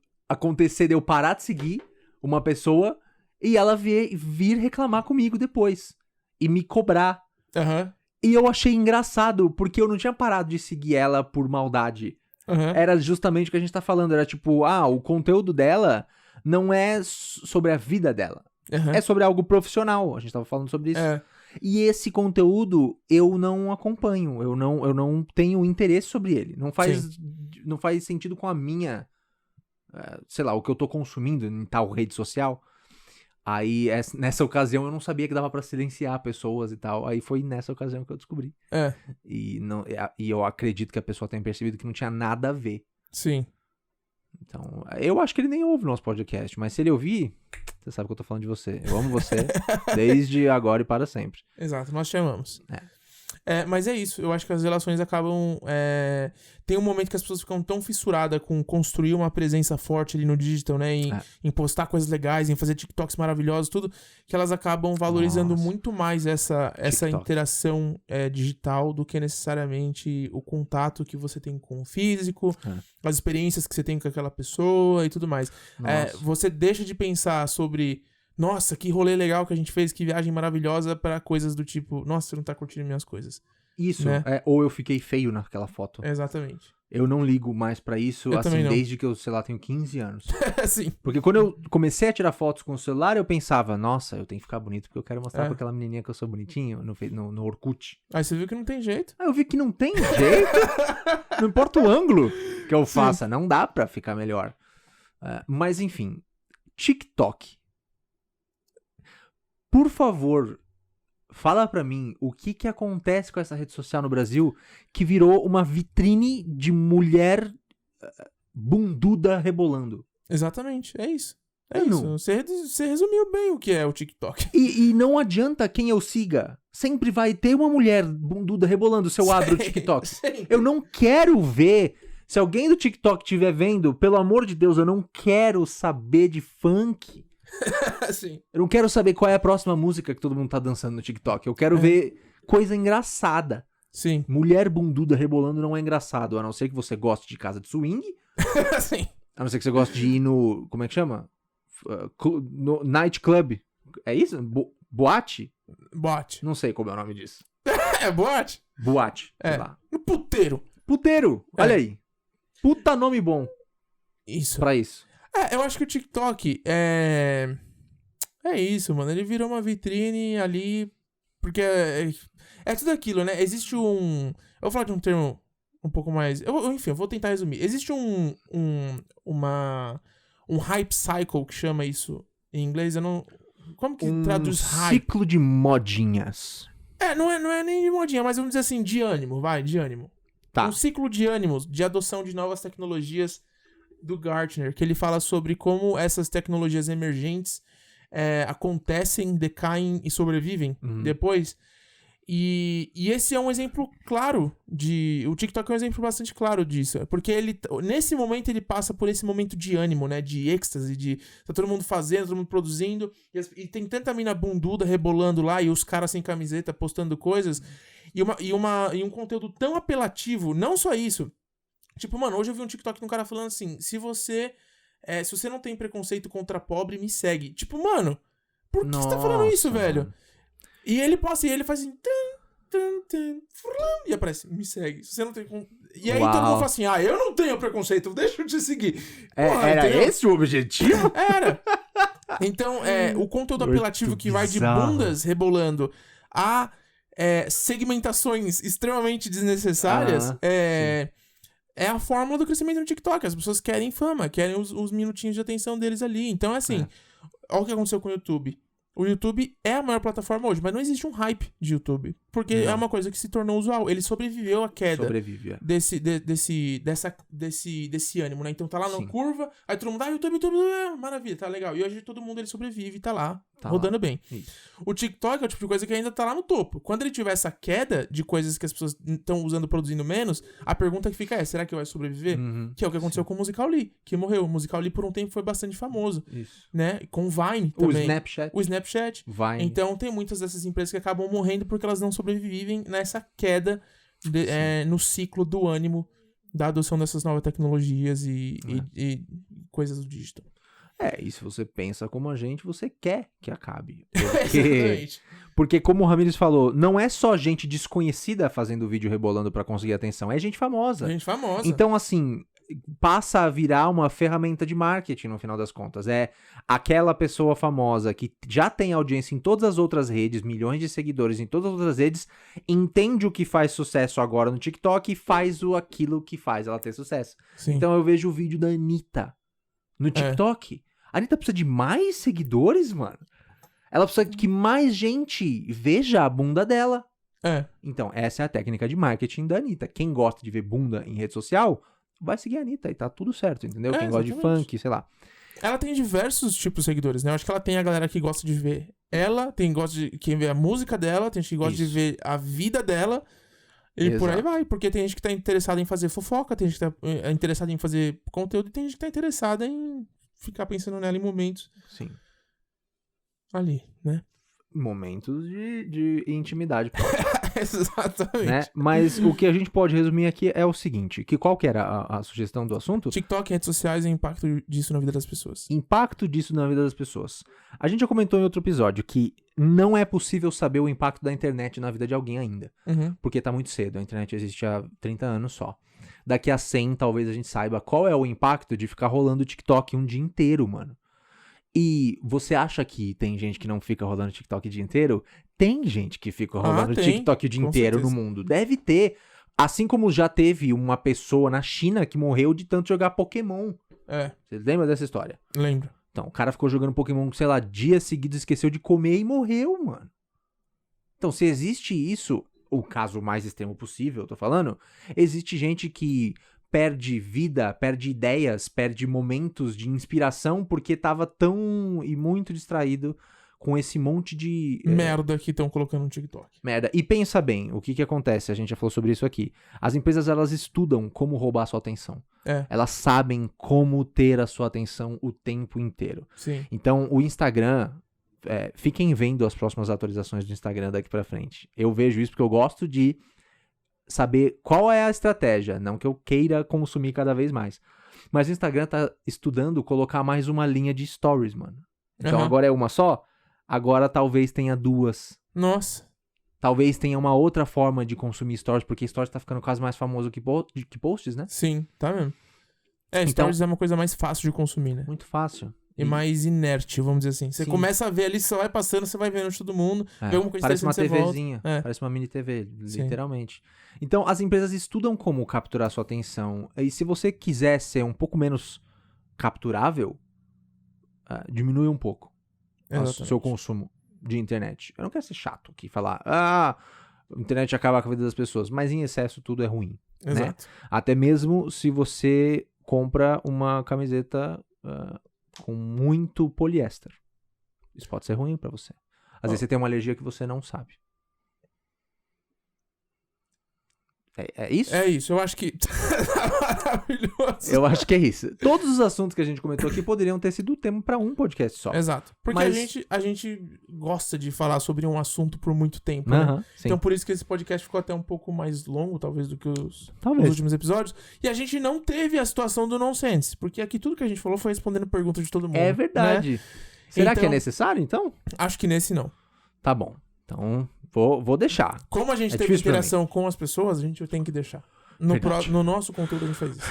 parar de seguir uma pessoa e ela vir reclamar comigo depois. E me cobrar. E eu achei engraçado, porque eu não tinha parado de seguir ela por maldade. Era justamente o que a gente tá falando. Era tipo, o conteúdo dela não é sobre a vida dela. É sobre algo profissional. A gente tava falando sobre isso. E esse conteúdo eu não acompanho. Eu não tenho interesse sobre ele. Não faz sentido com a minha... sei lá, o que eu tô consumindo em tal rede social. Aí, nessa ocasião, eu não sabia que dava pra silenciar pessoas e tal. Aí foi nessa ocasião que eu descobri. E eu acredito que a pessoa tenha percebido que não tinha nada a ver. Sim. Então, eu acho que ele nem ouve o nosso podcast. Mas se ele ouvir, você sabe que eu tô falando de você. Eu amo você desde agora e para sempre. Exato, nós te amamos. Mas é isso, eu acho que as relações acabam... Tem um momento que as pessoas ficam tão fissuradas com construir uma presença forte ali no digital, né? Em postar coisas legais, em fazer TikToks maravilhosos, tudo, que elas acabam valorizando muito mais essa interação digital do que necessariamente o contato que você tem com o físico, as experiências que você tem com aquela pessoa e tudo mais. Você deixa de pensar sobre... Nossa, que rolê legal que a gente fez, que viagem maravilhosa, pra coisas do tipo, nossa, você não tá curtindo minhas coisas. Isso, né? Ou eu fiquei feio naquela foto. Exatamente. Eu não ligo mais pra isso, assim, desde que eu, sei lá, tenho 15 anos. Sim. Porque quando eu comecei a tirar fotos com o celular, eu pensava, nossa, eu tenho que ficar bonito, porque eu quero mostrar pra aquela menininha que eu sou bonitinho no Orkut. Aí você viu que não tem jeito. Aí eu vi que não tem jeito. Não importa o ângulo que eu faça, não dá pra ficar melhor. Mas enfim, TikTok. Por favor, fala pra mim o que acontece com essa rede social no Brasil que virou uma vitrine de mulher bunduda rebolando. Exatamente, é isso. Isso. Você resumiu bem o que é o TikTok. E não adianta quem eu siga. Sempre vai ter uma mulher bunduda rebolando se eu abro o TikTok. Eu não quero ver. Se alguém do TikTok estiver vendo, pelo amor de Deus, eu não quero saber de funk. Sim. Eu não quero saber qual é a próxima música que todo mundo tá dançando no TikTok. Eu quero ver coisa engraçada. Sim. Mulher bunduda rebolando não é engraçado. A não ser que você goste de casa de swing. Sim. A não ser que você goste de ir no... Como é que chama? No night club. É isso? Boate? Boate. Não sei como é o nome disso. É boate? Boate. Sei lá. No puteiro. Puteiro. Olha aí. Puta nome bom. Isso. Pra isso. Eu acho que o TikTok é isso, mano. Ele virou uma vitrine ali. Porque é tudo aquilo, né? Existe um... Eu vou falar de um um pouco mais... Enfim, eu vou tentar resumir. Existe um hype cycle, que chama isso em inglês. Eu não... Como que traduz hype? Ciclo de modinhas. Não é nem de modinha, mas vamos dizer assim, de ânimo, de ânimo. Tá. Um ciclo de ânimos, de adoção de novas tecnologias do Gartner, que ele fala sobre como essas tecnologias emergentes acontecem, decaem e sobrevivem depois. E esse é um exemplo claro o TikTok é um exemplo bastante claro disso. Porque nesse momento ele passa por esse momento de ânimo, né? De êxtase, tá todo mundo fazendo, todo mundo produzindo. E tem tanta mina bunduda rebolando lá e os caras sem camiseta postando coisas. E um conteúdo tão apelativo, não só isso. Tipo, mano, hoje eu vi um TikTok de um cara falando assim: se você não tem preconceito contra pobre, me segue. Tipo, mano, por que você tá falando isso, velho? E ele posta e ele faz assim... E aparece, me segue. Se você não tem... E aí todo mundo fala assim, eu não tenho preconceito, deixa eu te seguir. Porra, era esse o objetivo? Era. Então, o conteúdo apelativo que vai de bundas rebolando a segmentações extremamente desnecessárias é a fórmula do crescimento no TikTok. As pessoas querem fama, querem os minutinhos de atenção deles ali. Então, assim, olha o que aconteceu com o YouTube. O YouTube é a maior plataforma hoje, mas não existe um hype de YouTube. Porque é uma coisa que se tornou usual. Ele sobreviveu à queda desse ânimo, né? Então tá lá na curva, aí todo mundo, YouTube, maravilha, tá legal. E hoje todo mundo ele sobrevive e tá lá, rodando bem. Isso. O TikTok é o tipo de coisa que ainda tá lá no topo. Quando ele tiver essa queda de coisas que as pessoas estão usando, produzindo menos, a pergunta que fica é, será que vai sobreviver? Que é o que aconteceu com o Musical Lee, que morreu. O Musical Lee por um tempo foi bastante famoso. Isso. Né? Com o Vine também. O Snapchat. Vine. Então tem muitas dessas empresas que acabam morrendo porque elas não sobrevivem nessa queda no ciclo do ânimo da adoção dessas novas tecnologias e coisas do digital. E se você pensa como a gente, você quer que acabe. Porque como o Ramires falou, não é só gente desconhecida fazendo vídeo rebolando pra conseguir atenção, é gente famosa. Então, assim, passa a virar uma ferramenta de marketing no final das contas. É aquela pessoa famosa que já tem audiência em todas as outras redes, milhões de seguidores em todas as outras redes, entende o que faz sucesso agora no TikTok e faz aquilo que faz ela ter sucesso. Sim. Então eu vejo o vídeo da Anitta no TikTok. A Anitta precisa de mais seguidores, mano. Ela precisa que mais gente veja a bunda dela. Então, essa é a técnica de marketing da Anitta. Quem gosta de ver bunda em rede social, vai seguir a Anitta e tá tudo certo, entendeu? Quem gosta de funk, sei lá. Ela tem diversos tipos de seguidores, né? Eu acho que ela tem a galera que gosta de ver ela, quem vê a música dela, tem gente que gosta de ver a vida dela. E por aí vai, porque tem gente que tá interessada em fazer fofoca, tem gente que tá interessada em fazer conteúdo e tem gente que tá interessada em ficar pensando nela em momentos. Sim. Ali, né? Momentos de intimidade. Exatamente. Né? Mas o que a gente pode resumir aqui é o seguinte, qual que era a sugestão do assunto? TikTok, redes sociais e o impacto disso na vida das pessoas. Impacto disso na vida das pessoas. A gente já comentou em outro episódio que não é possível saber o impacto da internet na vida de alguém ainda. Porque tá muito cedo. A internet existe há 30 anos só. Daqui a 100, talvez a gente saiba qual é o impacto de ficar rolando TikTok um dia inteiro, mano. E você acha que tem gente que não fica rolando TikTok o dia inteiro? Tem gente que fica rolando TikTok o dia inteiro no mundo. Deve ter. Assim como já teve uma pessoa na China que morreu de tanto jogar Pokémon. Você lembra dessa história? Lembro. Então, o cara ficou jogando Pokémon, sei lá, dias seguidos, esqueceu de comer e morreu, mano. Então, se existe isso, o caso mais extremo possível, eu tô falando, existe gente que perde vida, perde ideias, perde momentos de inspiração porque tava tão e muito distraído com esse monte de... merda que estão colocando no TikTok. Merda. E pensa bem, o que acontece? A gente já falou sobre isso aqui. As empresas, elas estudam como roubar a sua atenção. Elas sabem como ter a sua atenção o tempo inteiro. Sim. Então, o Instagram... fiquem vendo as próximas atualizações do Instagram daqui pra frente. Eu vejo isso porque eu gosto de saber qual é a estratégia, não que eu queira consumir cada vez mais. Mas o Instagram tá estudando colocar mais uma linha de stories, mano. Então agora é uma só, agora talvez tenha duas. Nossa. Talvez tenha uma outra forma de consumir stories, porque stories tá ficando quase mais famoso que posts, né? Sim, tá mesmo. Stories é uma coisa mais fácil de consumir, né? Muito fácil. e mais inerte, vamos dizer assim. Você começa a ver ali, você vai passando, você vai vendo de todo mundo, vê alguma coisa parece uma TVzinha, parece uma mini TV, literalmente. Então, as empresas estudam como capturar sua atenção, e se você quiser ser um pouco menos capturável, diminui um pouco o seu consumo de internet. Eu não quero ser chato aqui, falar, a internet acaba com a vida das pessoas, mas em excesso tudo é ruim. Exato. Né? Até mesmo se você compra uma camiseta com muito poliéster. Isso pode ser ruim pra você. Às vezes você tem uma alergia que você não sabe. É isso? É isso, eu acho que maravilhoso. Eu acho que é isso. Todos os assuntos que a gente comentou aqui poderiam ter sido tema pra um podcast só. Exato. Porque a gente gosta de falar sobre um assunto por muito tempo, né? Então por isso que esse podcast ficou até um pouco mais longo, talvez, do que os últimos episódios. E a gente não teve a situação do nonsense, porque aqui tudo que a gente falou foi respondendo perguntas de todo mundo. É verdade. Né? Será que é necessário, então? Acho que nesse não. Tá bom. Então, vou deixar. Como a gente teve interação com as pessoas, a gente tem que deixar. No nosso conteúdo a gente faz isso.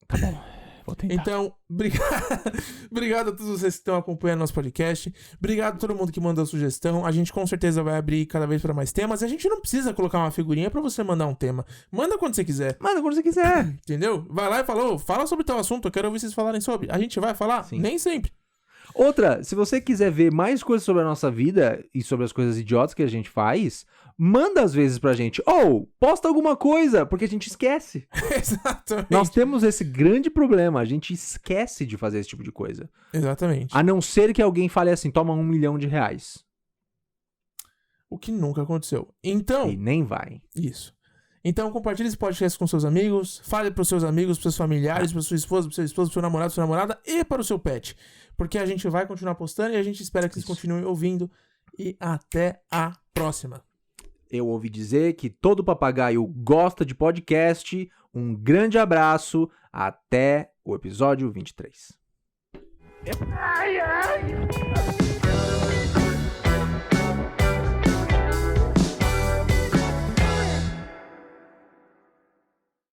Tá bom. Vou tentar. Então, obrigado a todos vocês que estão acompanhando nosso podcast. Obrigado a todo mundo que mandou sugestão. A gente com certeza vai abrir cada vez para mais temas. A gente não precisa colocar uma figurinha para você mandar um tema. Manda quando você quiser. Manda quando você quiser. Entendeu? Vai lá e fala sobre tal assunto. Eu quero ouvir vocês falarem sobre. A gente vai falar? Sim. Nem sempre. Outra, se você quiser ver mais coisas sobre a nossa vida e sobre as coisas idiotas que a gente faz, manda às vezes pra gente. Ou posta alguma coisa, porque a gente esquece. Exatamente. Nós temos esse grande problema, a gente esquece de fazer esse tipo de coisa. Exatamente. A não ser que alguém fale assim, toma R$1 milhão. O que nunca aconteceu. Então... E nem vai. Isso. Então compartilhe esse podcast com seus amigos, fale pros seus amigos, pros seus familiares, pra sua esposa, pro seu esposo, pro seu namorado, sua namorada e para o seu pet. Porque a gente vai continuar postando e a gente espera que vocês continuem ouvindo. E até a próxima. Eu ouvi dizer que todo papagaio gosta de podcast. Um grande abraço. Até o episódio 23. Ai, ai.